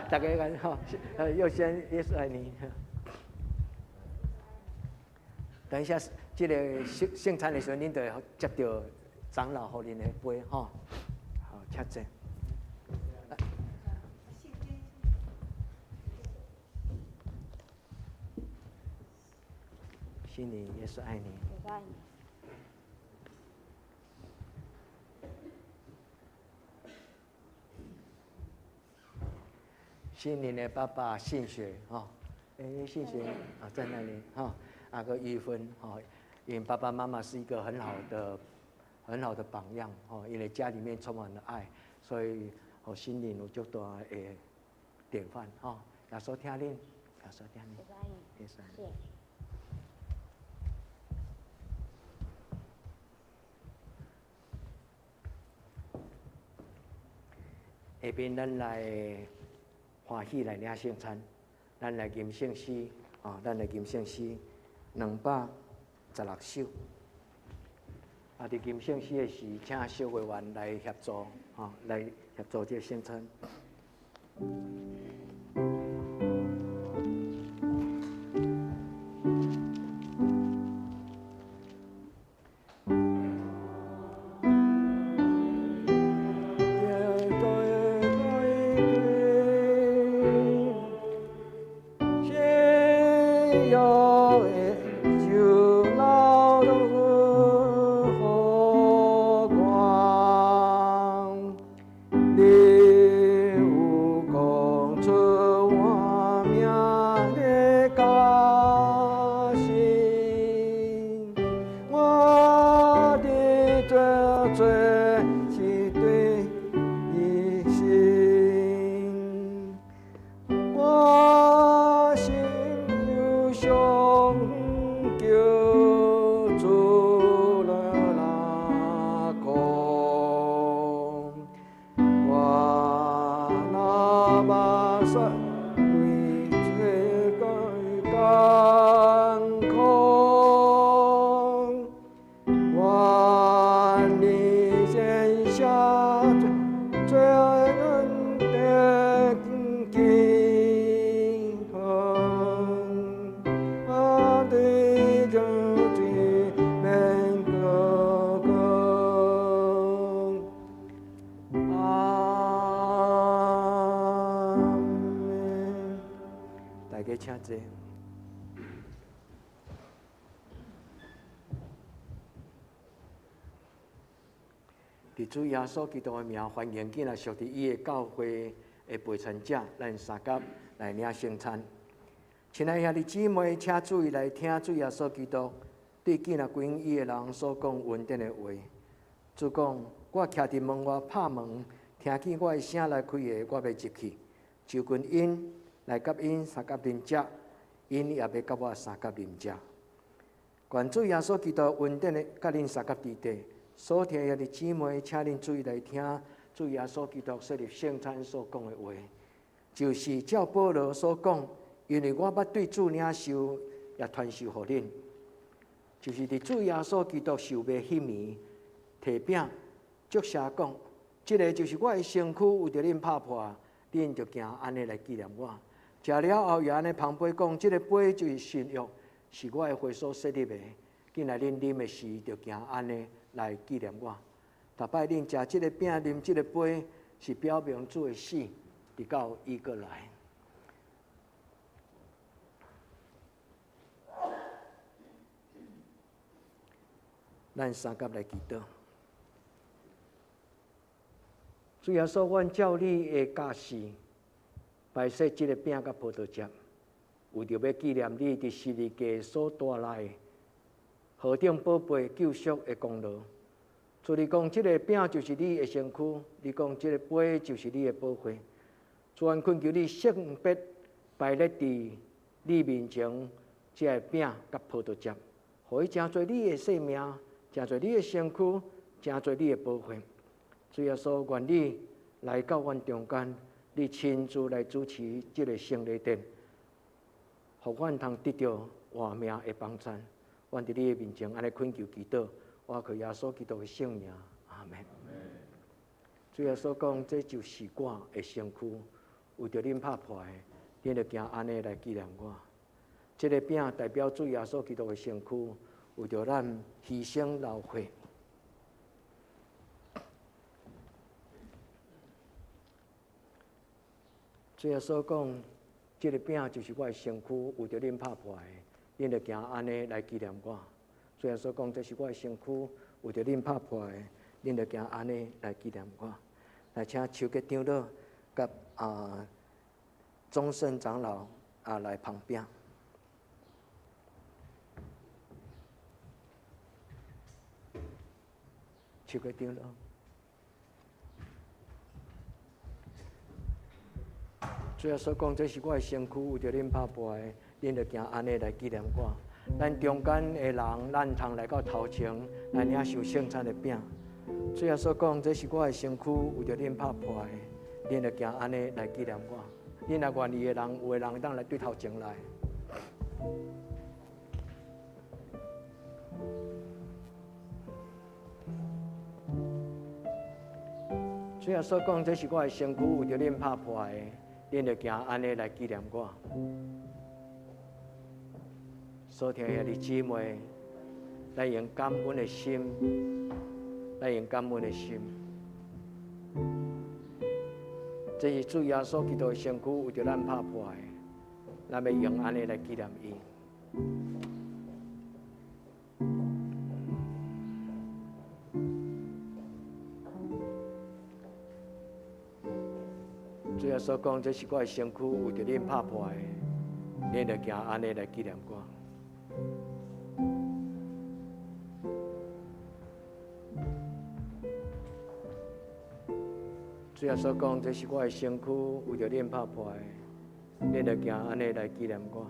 大家讲佑轩耶稣爱你。等一下，这个圣餐的时候，恁就接到。长老互恁的杯，好，请坐。心里也是爱你。也是爱你。心灵的爸爸信学哈，信学啊在那里哈，那个玉芬哈，因为爸爸妈妈是一个很好的榜样哦，因为家里面充满了爱，所以我心灵有足大的典范哈。耶稣听恁，耶稣听恁，也是爱你。也是爱你。谢谢。下边咱来欢喜来领圣餐，咱来吟圣诗啊，咱来吟圣诗216首。啊，伫吟圣诗的时，请小会员来协助啊，来协助这圣餐。请坐。伫主耶稣基督的名，欢迎今日属伫伊的教会的陪传者，咱三甲来领圣餐。亲爱兄弟姊妹，请注意来听主耶稣基督对今日归伊的人所讲恩典的话。主讲：我徛伫门外拍门，听见我的声来开的，我要入去，就近因来甲因三甲邻食。因也要甲我三甲邻食。愿主耶稣基督恩典的甲恁三甲伫地，所听的姊妹，请恁注意来听主耶稣基督设立圣餐所讲的话，就是照保罗所讲，因为我捌对主领受，也传授互恁，就是伫主耶稣基督受卖迄暝，摕饼，祝谢讲，这个就是我的身躯，为着恁拍破，恁就行安尼来纪念我。食了后，又安尼旁杯讲，这个杯就是新约，是我的会所设立的。今来恁啉的时，就行安尼来纪念我。逐摆恁食这个饼、啉这个杯，是表明主的死，直到伊过来。咱三甲来祈祷。主耶稣，阮照你的教示。摆设这个饼甲葡萄汁，为着要纪念你伫十字架所带来何等宝贝救赎的功劳。主你讲，这个饼就是你的身躯；你讲，这个杯就是你的宝血。主愿恳求你圣别摆列伫你面前，这个饼甲葡萄汁，互伊成做你的性命，成做你的身躯，成做你的宝血。主耶稣，愿你来到阮中间。你亲自来主持这个圣礼典，互阮通得到活命的帮衬。阮伫你的面前安尼恳求祈祷，我靠耶稣基督的圣名，阿门。主耶稣讲，这就是我的身躯，为着恁拍破的，恁就行安尼来纪念我。这个饼代表主耶稣基督的身躯，为着咱牺牲流血。主耶稣讲，这个饼就是我的身躯，为着恁拍破的，恁着行安尼来纪念我。主耶稣讲，这是我的身躯，为着恁拍破的，恁着行安尼来纪念我。来，请手给长老甲宗圣长老来旁边。手给长老。主耶稣讲，这是我的身躯，为着恁拍破的，恁着行安尼来纪念我。咱中间的人，咱通来到头前来领受圣餐的饼。主耶稣讲，这是我的身躯，为着恁拍破的，恁着行安尼来纪念我。恁若愿意的人，有的人当来对头前来。主耶稣讲，这是我的身躯，为着恁拍破的，恁着行安尼来纪念我。所听兄弟姊妹，咱用感恩的心，咱用感恩的心。这是主耶稣基督的身躯，为着咱拍破的，咱要用安尼来纪念伊。主耶稣讲，这是我的身躯，为着恁拍破的，恁着行安尼来纪念我。主耶稣讲，这是我的身躯，为着恁拍破的，恁着行安尼来纪念我。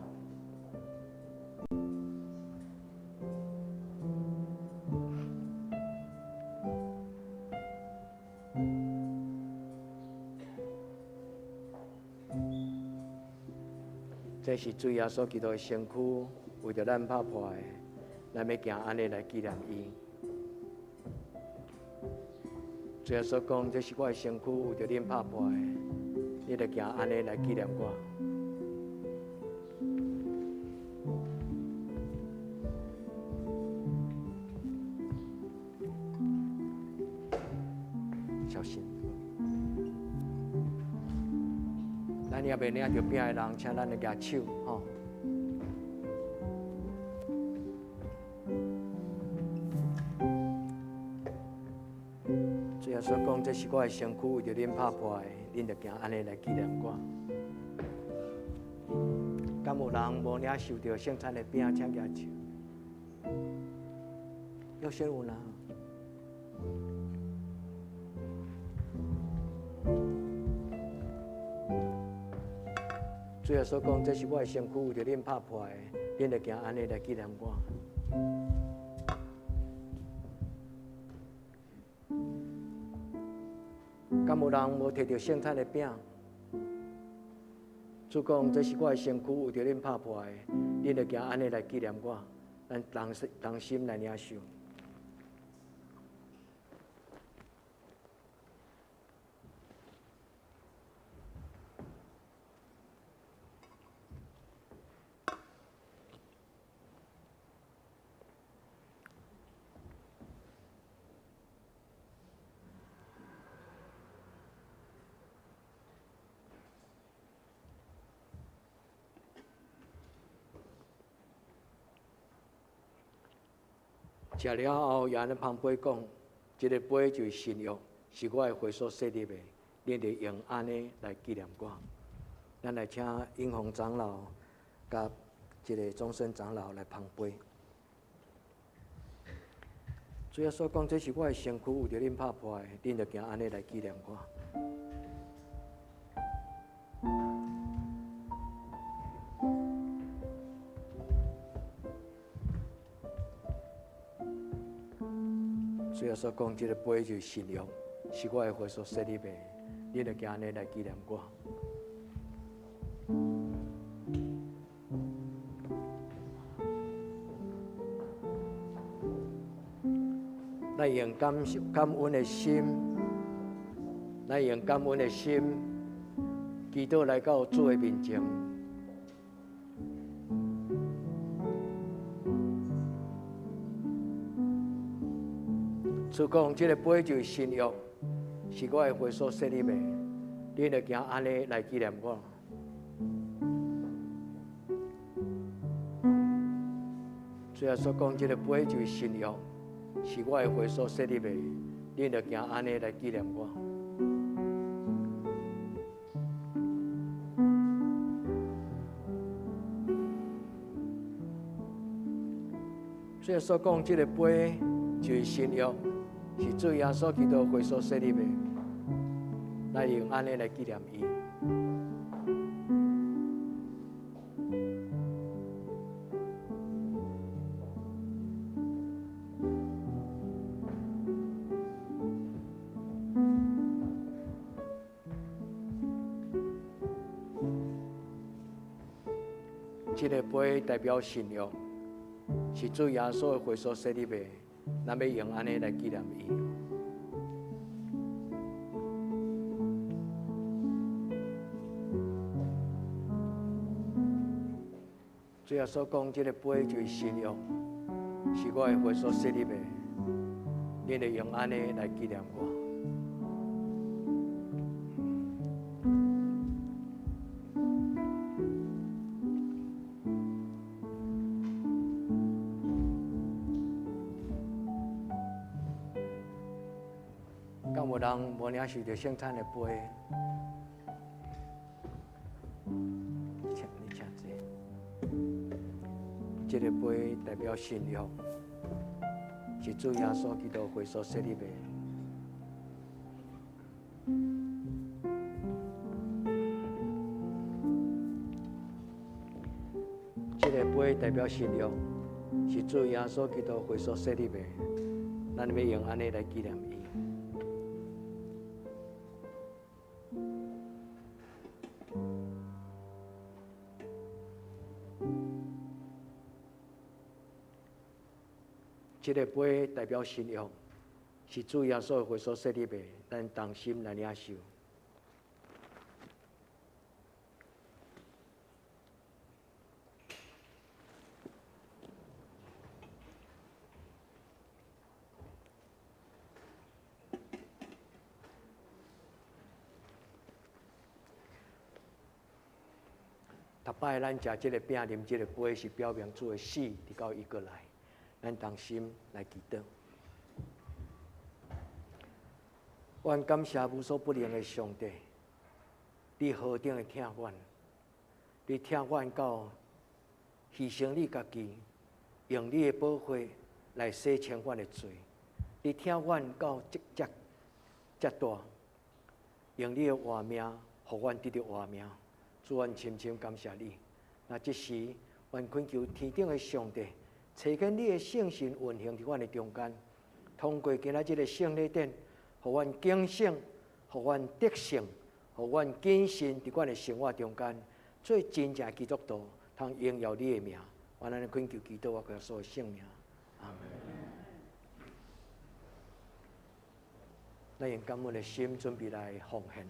这是主耶稣基督的身躯，为着咱拍破的，咱要行安尼来纪念伊。主耶稣讲，这是我的身躯，为着恁拍破的，你着行安尼来纪念我。小心。咱也未领着饼的人，请咱来举手吼。主耶稣讲，这是我的身躯，为着恁拍破的，恁着行安尼来纪念我。敢有人无领受到圣餐的饼，请举手。要先有人。主耶稣讲，这是我的身躯，为着恁拍破的，恁着行安尼来纪念我。敢有人无摕到圣餐的饼？主讲，这是我的身躯，为着恁拍破的，恁着行安尼来纪念我。咱同心来领受。食了后，也安旁边讲，这个杯就是新约，是我的血所设立的，恁得用安尼来纪念我。咱来请英宏长老甲这个终身长老来旁边。主耶稣讲，这是我的身躯，为着恁拍破的，恁着行安尼来纪念我。主耶稣讲，这个杯就是新约，是我的血所设立的，你着行安尼来纪念我。咱用感恩的心，咱用感恩的心，祈祷来到主的面前。主讲，这个杯就是新约，是我的血所设立的，你着行安尼来纪念我。主耶稣讲，这个杯就是新约，是我的血所设立的，恁着行安尼来纪念我。主耶稣讲，这个杯就是新约，是主耶稣基督血所设立的，来用安尼来纪念伊。这个杯代表信约，是主耶稣的血所设立的，咱要用安尼来纪念伊。主耶稣讲，这个杯就是信约，是我的血所设立的，恁要用安尼来纪念我。敢有人无领受着圣餐的杯？你请坐。这个杯代表信约，是主耶稣基督血所设立的。这个杯代表信约，是主耶稣基督血所设立的。咱要用安尼来纪念伊。这个杯代表信约，是主耶稣的血所设立的，咱同心来领受。逐摆咱食这个饼、啉这个杯，是表明主的死，直到伊过来。咱同心来祈祷。愿感谢无所不能的上帝，你何等的疼阮，你疼阮到牺牲你家己，用你的宝血来洗清阮的罪。你疼阮到这大，用你的活命，互阮得到活命。主，阮深深感谢你。那这时，愿恳求天顶的上帝。找见你的圣神运行伫阮的中间，通过今仔日的圣礼典，互阮警醒，互阮得胜，互阮谨慎伫阮的生活中间，做真正基督徒，通荣耀你的名。我咱恳求祈祷我个所有圣名，阿门。咱用感恩的心准备来奉献。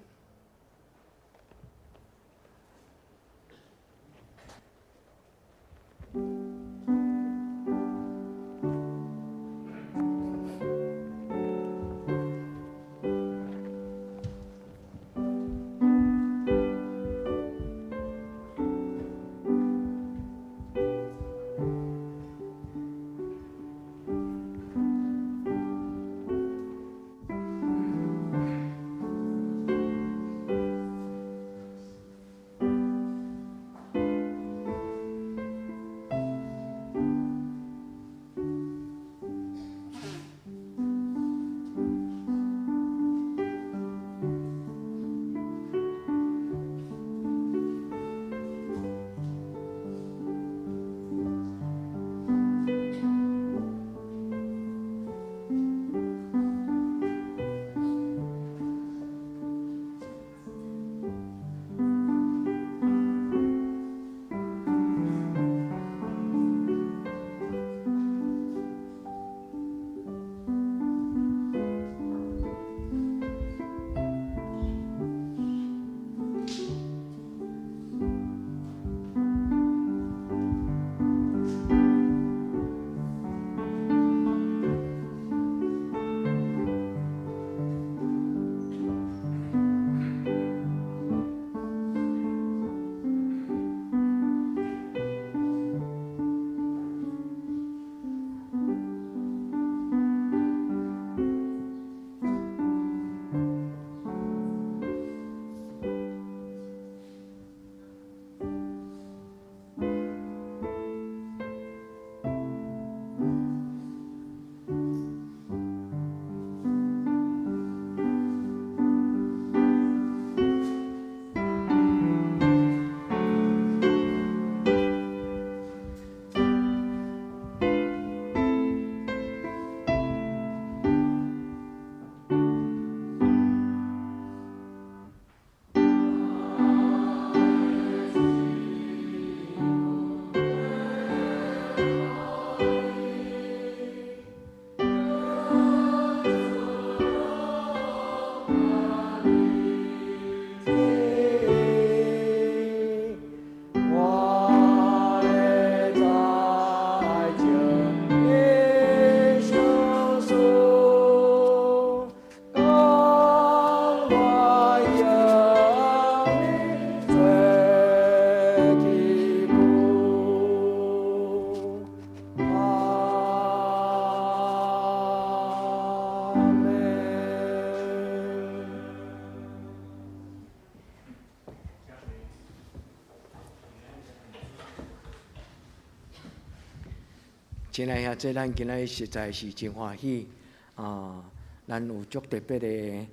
亲爱兄弟，咱今仔实在是真欢喜啊！咱有足特别的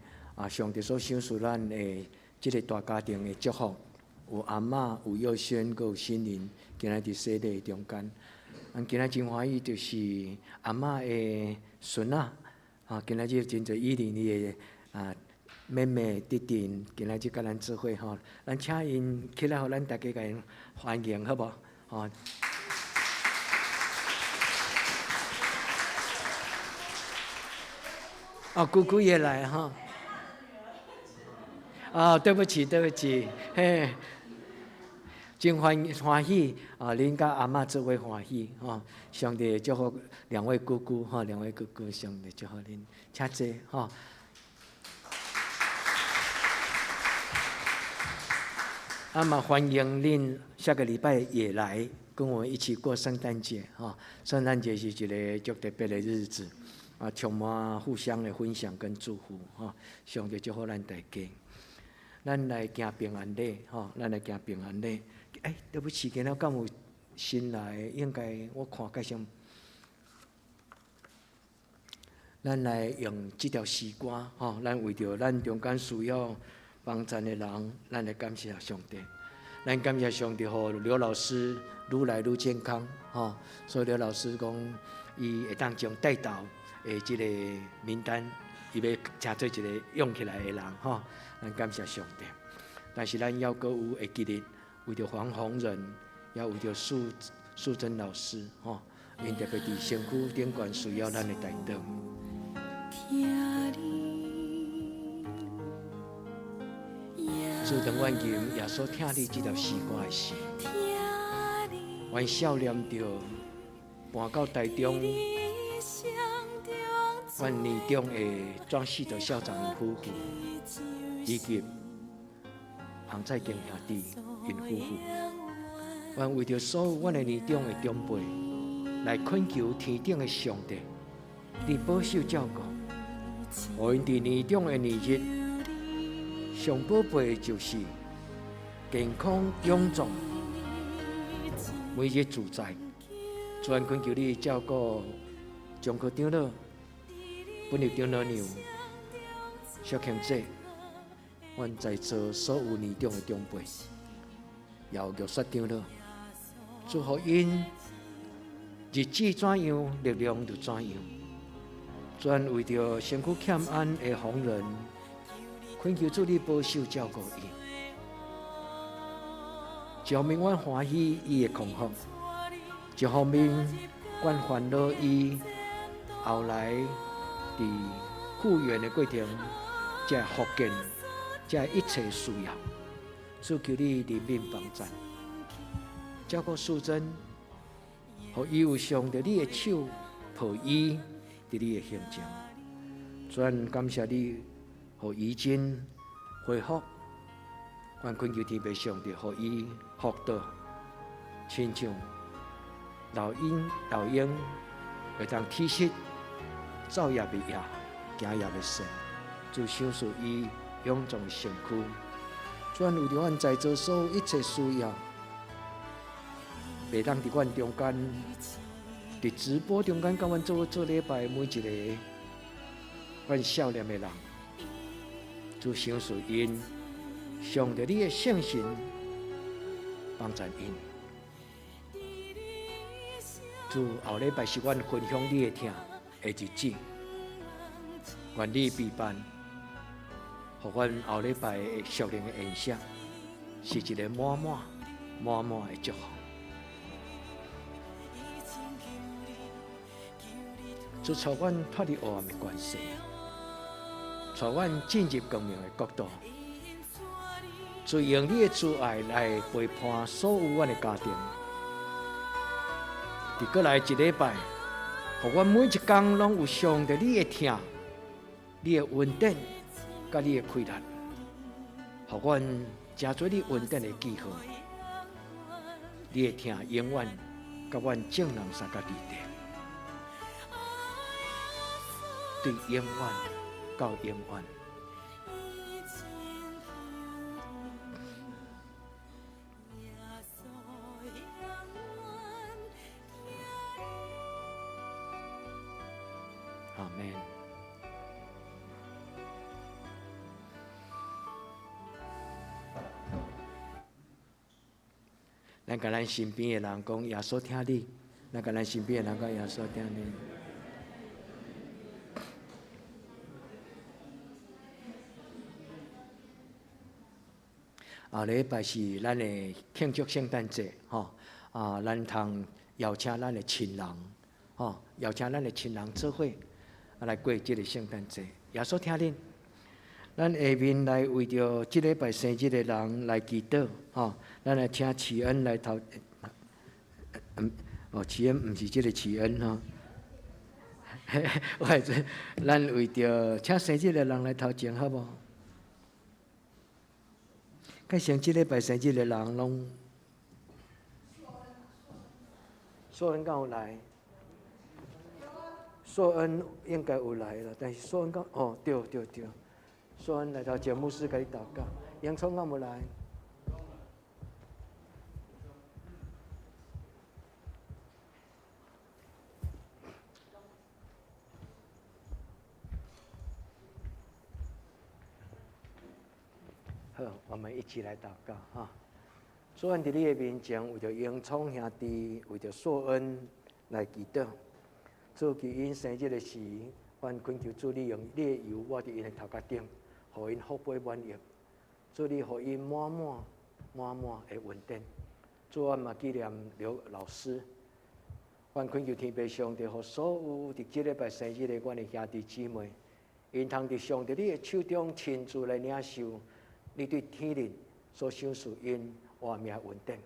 上帝所赏赐咱的即个大家庭的祝福，有阿嬷，有幼轩，阁有新人，今仔伫洗礼中间。咱今仔真欢喜，就是阿嬷的孙仔今仔日真侪伊琳伊的妹妹弟弟，今仔日甲咱做伙吼，咱请因起来，互咱大家甲因欢迎，好无？姑姑也来哈。对不起，嘿，真欢喜恁甲阿嬷做伙欢喜上帝祝福两位姑姑两位姑姑，上帝祝福恁，请坐嘛欢迎恁下个礼拜也来跟我们一起过圣诞节圣诞节是一个足特别的日子充满互相的分享跟祝福上帝祝福咱大家。咱来行平安礼咱来行平安礼。对不起，今仔敢有新来的？应该我看介绍。咱来用这条诗歌咱为着咱中间需要帮助的人，咱来感谢上帝。咱感谢上帝，互刘老师愈来愈健康所以刘老师讲，伊会当将带到的这个名单，伊要成做一个用起来的人咱感谢上帝。但是咱要阁有会记得，为着黄宏仁，也为着素贞老师因特别伫身躯顶悬需要咱的带动。自从阮吟耶稣听你这条诗歌的时，阮少年着搬到台中，阮年中的庄世德校长夫妇，以及洪彩敬兄弟因夫妇，阮为着所有阮的年中的长辈，来恳求天顶的上帝，你保守照顾，互因伫年中的年日。上宝贝就是健康永壮，每日自在。全恳求你照顾中科长老、本日长老娘、小庆姐，阮在座所有年长的长辈，也有玉雪长老，祝福因日子怎样，力量就怎样。全为着身躯欠安的红人。恳求主你保守照顾伊，一方面阮欢喜伊的康复，一方面阮烦恼伊后来伫复原的过程，这福建，这一切需要，主求你怜悯帮助，照顾素贞，互伊有上帝你的手抱伊伫你的形象，全感谢你。互医真恢复，阮恳求天父上帝，互伊福到，亲像老鹰会当体恤，走也袂摇，行也袂跣，就享受伊臃肿的身躯。全为着阮在座所有一切需要，袂当伫阮中间，伫直播中间，甲阮做礼拜每一个阮少年的人。主享受因，上帝你的圣神帮助因。主后礼拜是阮分享你的听的日子，愿你陪伴，互阮后礼拜的属灵的影响，是一个满满的祝福。主赐阮脱离黑暗的关系。带阮进入光明的国度，就用你的慈爱来陪伴所有阮的家庭。伫过来一礼拜，互阮每一天拢有上帝你的听、你的恩典、甲你的开力，互阮真做你恩典的记号。你的听永远甲阮正人三甲地地，对永远。到永远。阿门。咱甲咱身边的人讲，耶稣听你；咱甲咱身边的人讲，耶稣听你。下礼拜是咱的庆祝圣诞节，咱通邀请咱的亲人，邀请咱的亲人做伙来过这个圣诞节。耶稣听恁，咱下面来为着这礼拜生日的人来祈祷，咱来请启恩来头，启恩唔是这个启恩咱为着请生日的人来头前，好不好？介像这礼拜生日的人拢，素恩敢有来？素恩应该有来了，但是素恩讲，对，素恩来到节目室给你祷告。洋葱敢有来？好，我们一起来祷告哈。素恩在你的面前，为着洋葱兄弟，为着素恩来祈祷。做其因生日的时，愿恳求主你用你的油抹伫因的头壳顶，互因福杯满溢。主你互因满的稳定。主我嘛纪念刘老师，愿恳求天父上帝，互所有伫这礼拜生日的阮的兄弟姊妹，因通伫上帝你的手中亲自来领受。你对天灵所享受因活命稳定，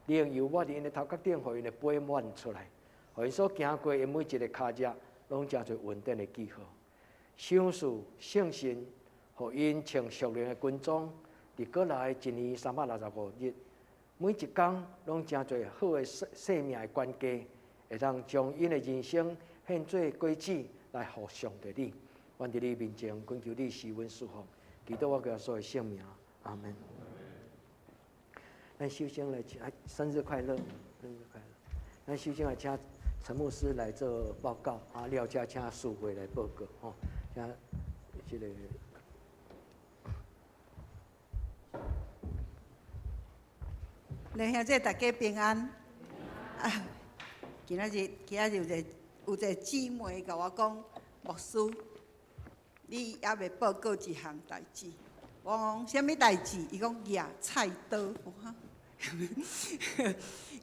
你用油抹伫因的头壳顶，互因的杯满出来，互因所行过的每一个脚趾，拢真侪稳定的记号。享受圣神，互因穿属灵的军装，伫过来1年365日，每一天拢真侪好的生命的关键，会当将因的人生献做果子来互上帝你。愿伫你面前恳求你施恩赐福。祈祷我个所有性命，阿门。咱首先来请生日快乐，生日快乐。咱首先来请陈牧师来做报告，了解请书会来报告，请这个。弟兄姐大家平安。今仔日有一个姊妹甲我讲，牧师。你还未报告一项代志，我讲什么代志？伊讲野菜刀，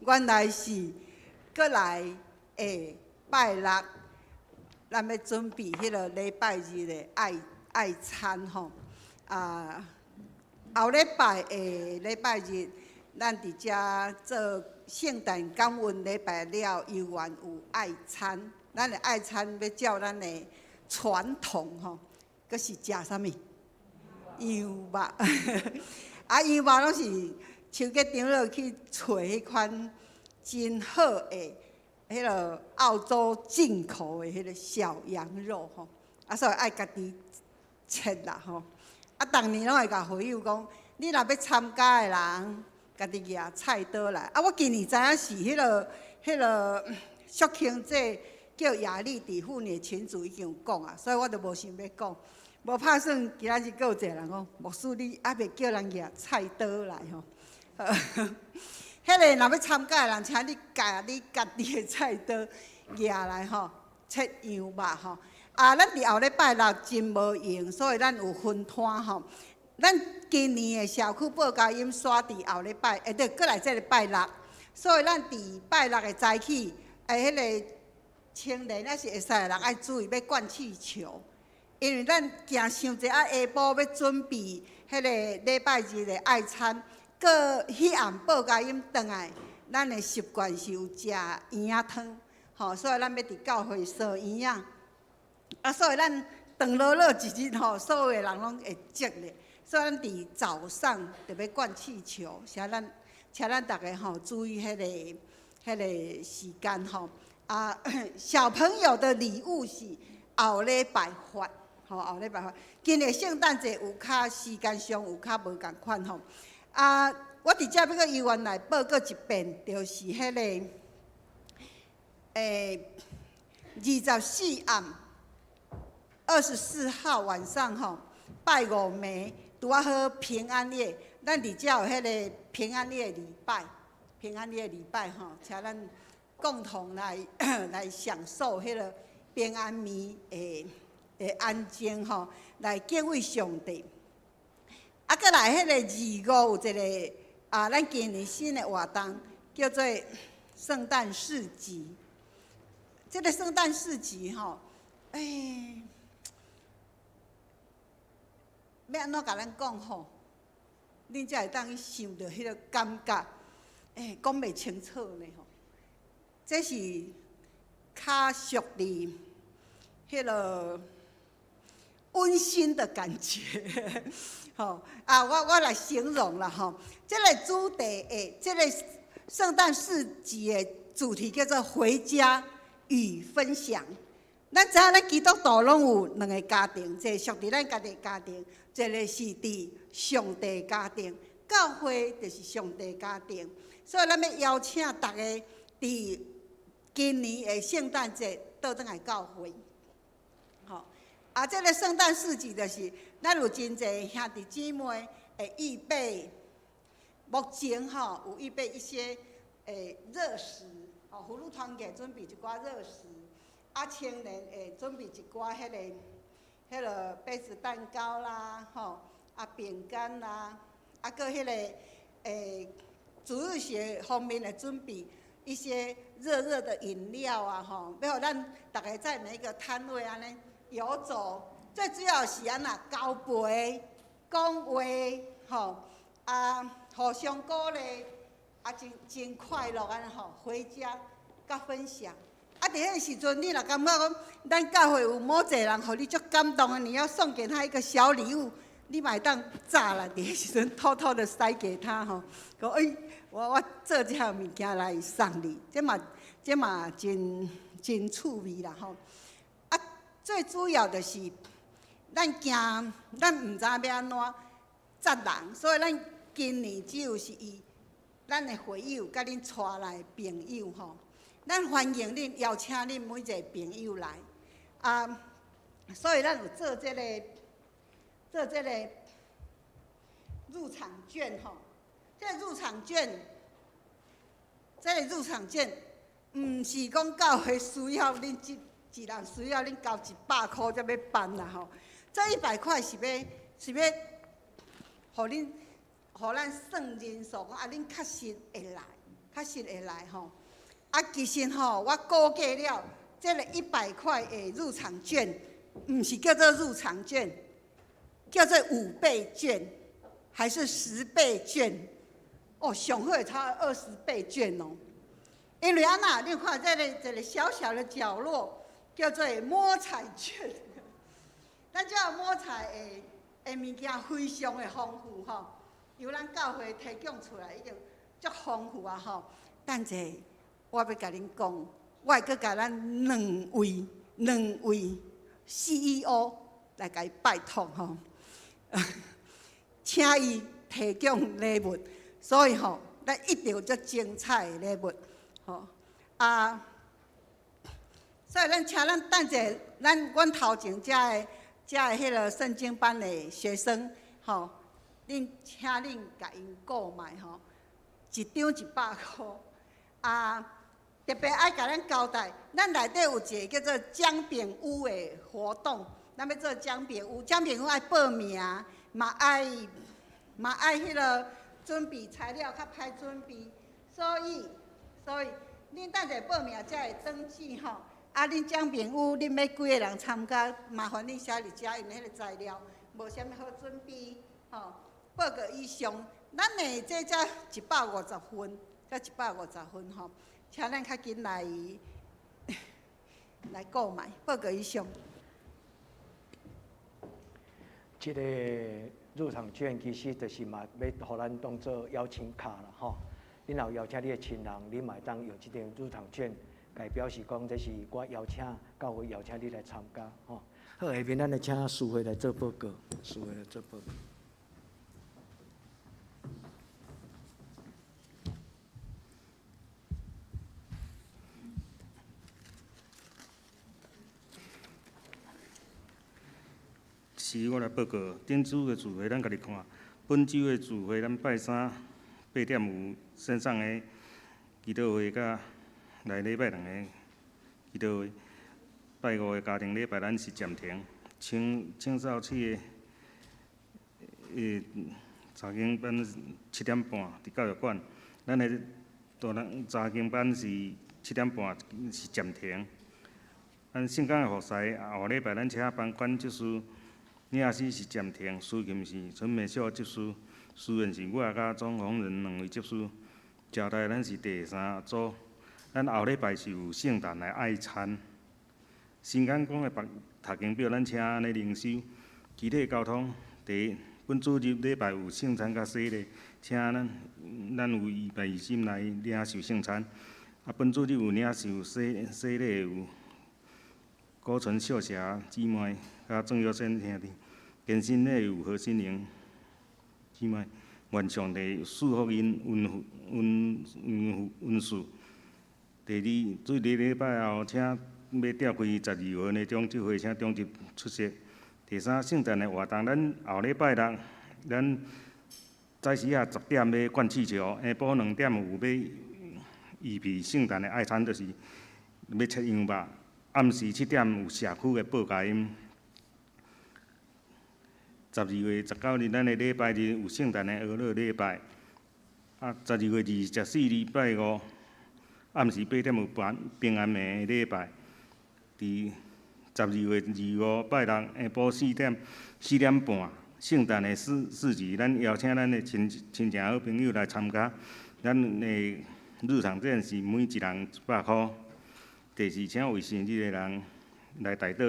原来是过来下拜六，咱要准备迄个礼拜日的爱餐吼。后礼拜礼拜日，咱伫遮做圣诞感恩礼拜了，又原有爱餐。咱的爱餐要照咱的传统吼。阁是食啥物？羊肉，羊肉拢是手机场落去找迄款真好的，迄个澳洲进口的迄个小羊肉吼，所以爱家己切啦吼。逐年拢会甲回友讲，你若要参加的人，家己举菜刀来。我今年知影是迄个淑卿姐叫亚丽伫妇女群组已经有讲啊，所以我就无想要讲。无拍算，今仔日阁有一个人讲，牧师你还袂叫人举菜刀来吼。迄个若要参加的人，请你举你家己的菜刀举来吼，切羊肉吼。咱伫后礼拜六真无闲，所以咱有分摊吼。咱今年的社区报佳音刷伫后礼拜，对，过来这个拜六，所以咱伫拜六的早起，迄个青年还是会使的人爱注意要灌气球。因为咱行伤济，下晡要准备迄个礼拜日的爱餐，搁迄暗报佳音转来，咱的习惯是有食圆仔汤，所以咱要伫教会烧圆仔，所以咱长落一日所有的人拢会积咧，所以咱伫早上特别灌气球，请咱大家注意迄个时间小朋友的礼物是后礼拜发。后礼拜发，今年圣诞节有较时间上有较无共款吼。我伫遮要搁医院来报告一遍，就是迄个24暗24号晚上吼，拜五暝，拄啊好平安夜，咱伫遮有迄个平安夜礼拜，平安夜礼拜吼，请咱共同来来享受迄个平安眠的安静吼，来敬畏上帝。啊，搁来迄个2、5有一个咱今年新的活动叫做圣诞市集。这个圣诞市集吼，要安怎甲咱讲吼？恁才会当去想到迄个感觉，讲袂清楚呢吼。这是较属于迄个温馨的感觉，吼我来形容啦吼。这个主题这个圣诞市集的主题叫做回家与分享。咱知影咱基督徒拢有2个家庭，一个属伫咱家己家庭，一个是伫上帝家庭。教会就是上帝家庭，所以咱要邀请大家伫今年的圣诞节倒转来教会。吼，这个圣诞市集就是咱有真侪兄弟姊妹会预备，目前吼有预备一些热食，妇女团契准备一寡热食。青年会准备一寡迄个杯子蛋糕啦，饼干啦，搁迄个主日学方面会准备一些热热的饮料啊，要互咱大家在每一个摊位安尼游走。最主要是安那交陪、讲话，互相鼓励，真快乐安尼回家甲分享。伫迄个时阵，你若感觉讲，咱教会有某一个人，互你足感动的，你要送给他一个小礼物，你嘛会当早啦，伫迄时阵偷偷的塞给他吼，讲我做这项物件来送你，这嘛真趣味啦吼。最主要就是咱毋知要安怎责人，所以咱今年只有是咱的会友甲恁带来的朋友吼。咱欢迎恁，邀请恁每一个朋友来，所以咱有做这个入场券吼。这个入场券，毋是讲教会需要恁一人需要恁交100块才要办啦吼。这100块是要，互咱算人数，讲恁确实会来吼。其实我估计了，这个100块的入场券，毋是叫做入场券，叫做5倍券，还是10倍券？上好会差20倍券哦。因为你看这个小小的角落，叫做摸彩券。咱这摸彩的物件非常的丰富吼，由咱教会提供出来已经足丰富啊吼。等者。我要甲恁讲，我会阁甲咱2位 CEO 来甲伊拜托吼，请伊提供礼物，所以咱一定有足精彩的礼物，所以请咱等者，阮头前遮的迄个圣经班的学生，恁请恁甲因购买一张100块特别爱甲咱交代，咱内底有一个叫做姜饼屋的活动，咱要做姜饼屋，姜饼屋爱报名，嘛爱迄个准备材料较歹准备，所以恁等者报名才会登记吼。恁姜饼屋恁要几个人参加，麻烦恁写入遮因迄个材料，无啥物好准备报个以上，咱的这才150分，才150分吼。请咱较紧来购买，报个以上。这个入场券其实就是嘛，要互咱当做邀请卡啦吼。你若邀请你的亲人，你嘛会当用这张入场券，来表示讲这是我邀请教会邀请你来参加吼。好，下面咱来请师会来做报告，师会来做报告。是我来报告。顶周的聚会咱家己看，本周的聚会咱拜三8点有线上的祈祷会，甲来礼拜2个祈祷会。拜5的家庭礼拜咱是暂停。青少期的查经班7点半伫教育馆，咱的大人查经班是7点半是暂停。咱圣港的服侍后礼拜咱请班管执事领师是暂停，司琴是陈美秀执事，书院是我甲庄宏仁2位执事。招待咱是第3组，咱后礼拜是有圣诞的爱餐。新港讲的读经表，咱请安尼灵修，具体交通。第一，本主日礼拜有圣餐甲洗礼，请咱有预备心来领受圣餐。本主日有领受洗礼有古村秀霞姊妹，甲郑玉仙兄弟。健身礼有何新玲姊妹。愿上帝赐福因运数。第二，最礼拜后，请要召开12号的中集会，请中集出席。第三，圣诞的活动，咱后礼拜6，咱早时10点要灌气球，下晡2点有要预备圣诞的爱餐，就是要切羊肉。暗时7点有社区的报佳音。12月19日，咱的礼拜日有圣诞的娱乐礼拜。12月24日礼拜5，暗时8点有平安暝的礼拜。伫12月25拜6下晡4点半，圣诞的市集，咱邀请咱的亲情好朋友来参加。咱的入场券是每一人100块。第4，请为生日的人来台岛。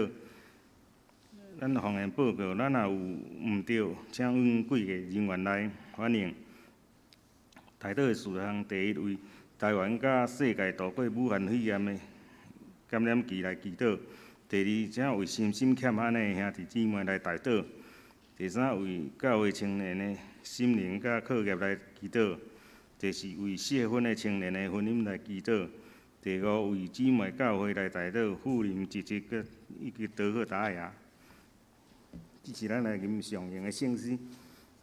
咱方言报告，咱若有毋对，请阮贵个人员来反映。台岛的事项第1为台湾甲世界度过武汉肺炎的感染期来祈祷。第2，请为心欠安的兄弟姊妹来台岛。第3，为教会青年的心灵甲课业来祈祷。第4，为适婚的青年的婚姻来祈祷。第5，为姊妹教会来台岛护林积极以及祷告打下。这是咱来吟上用的圣诗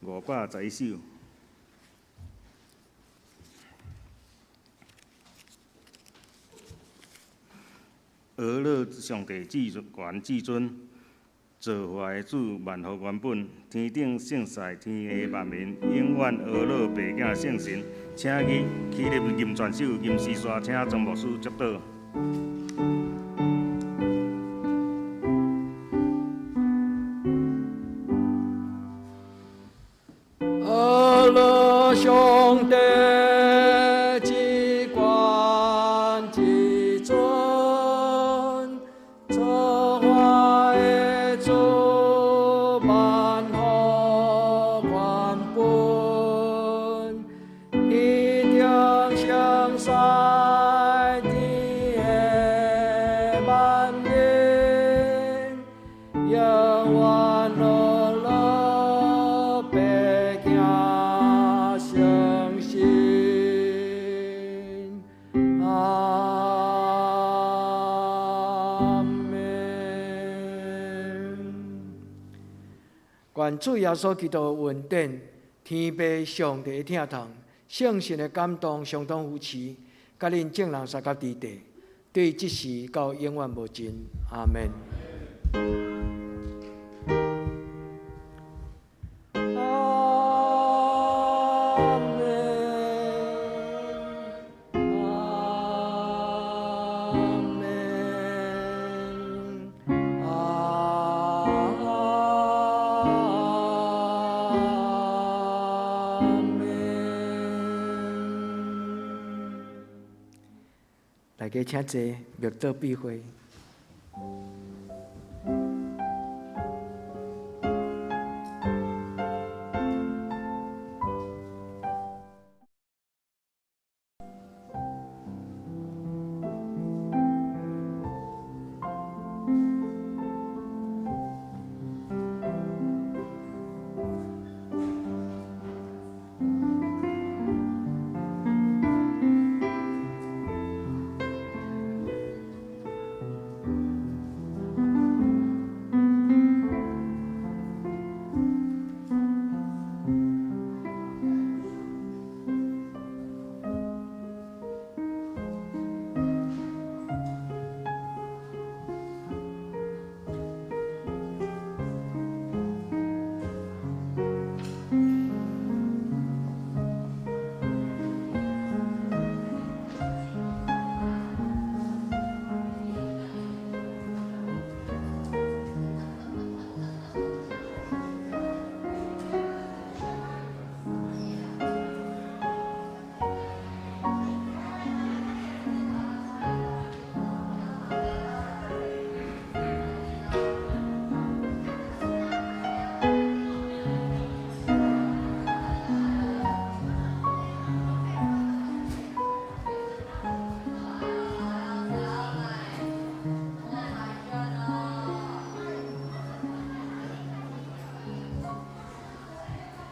511首。俄乐上帝至权至尊，造化的主万福原本，天顶圣赛天下万民，永远俄乐白囝圣神，请起立吟全首吟诗刷，请庄牧师接导。俄乐上帝至权至尊。愿主耶稣基督的恩典、天父上帝的疼痛、圣神的感动，相当扶持，甲恁众人三甲伫地，对即时到永远无尽。阿门。大家请坐，默祷闭会。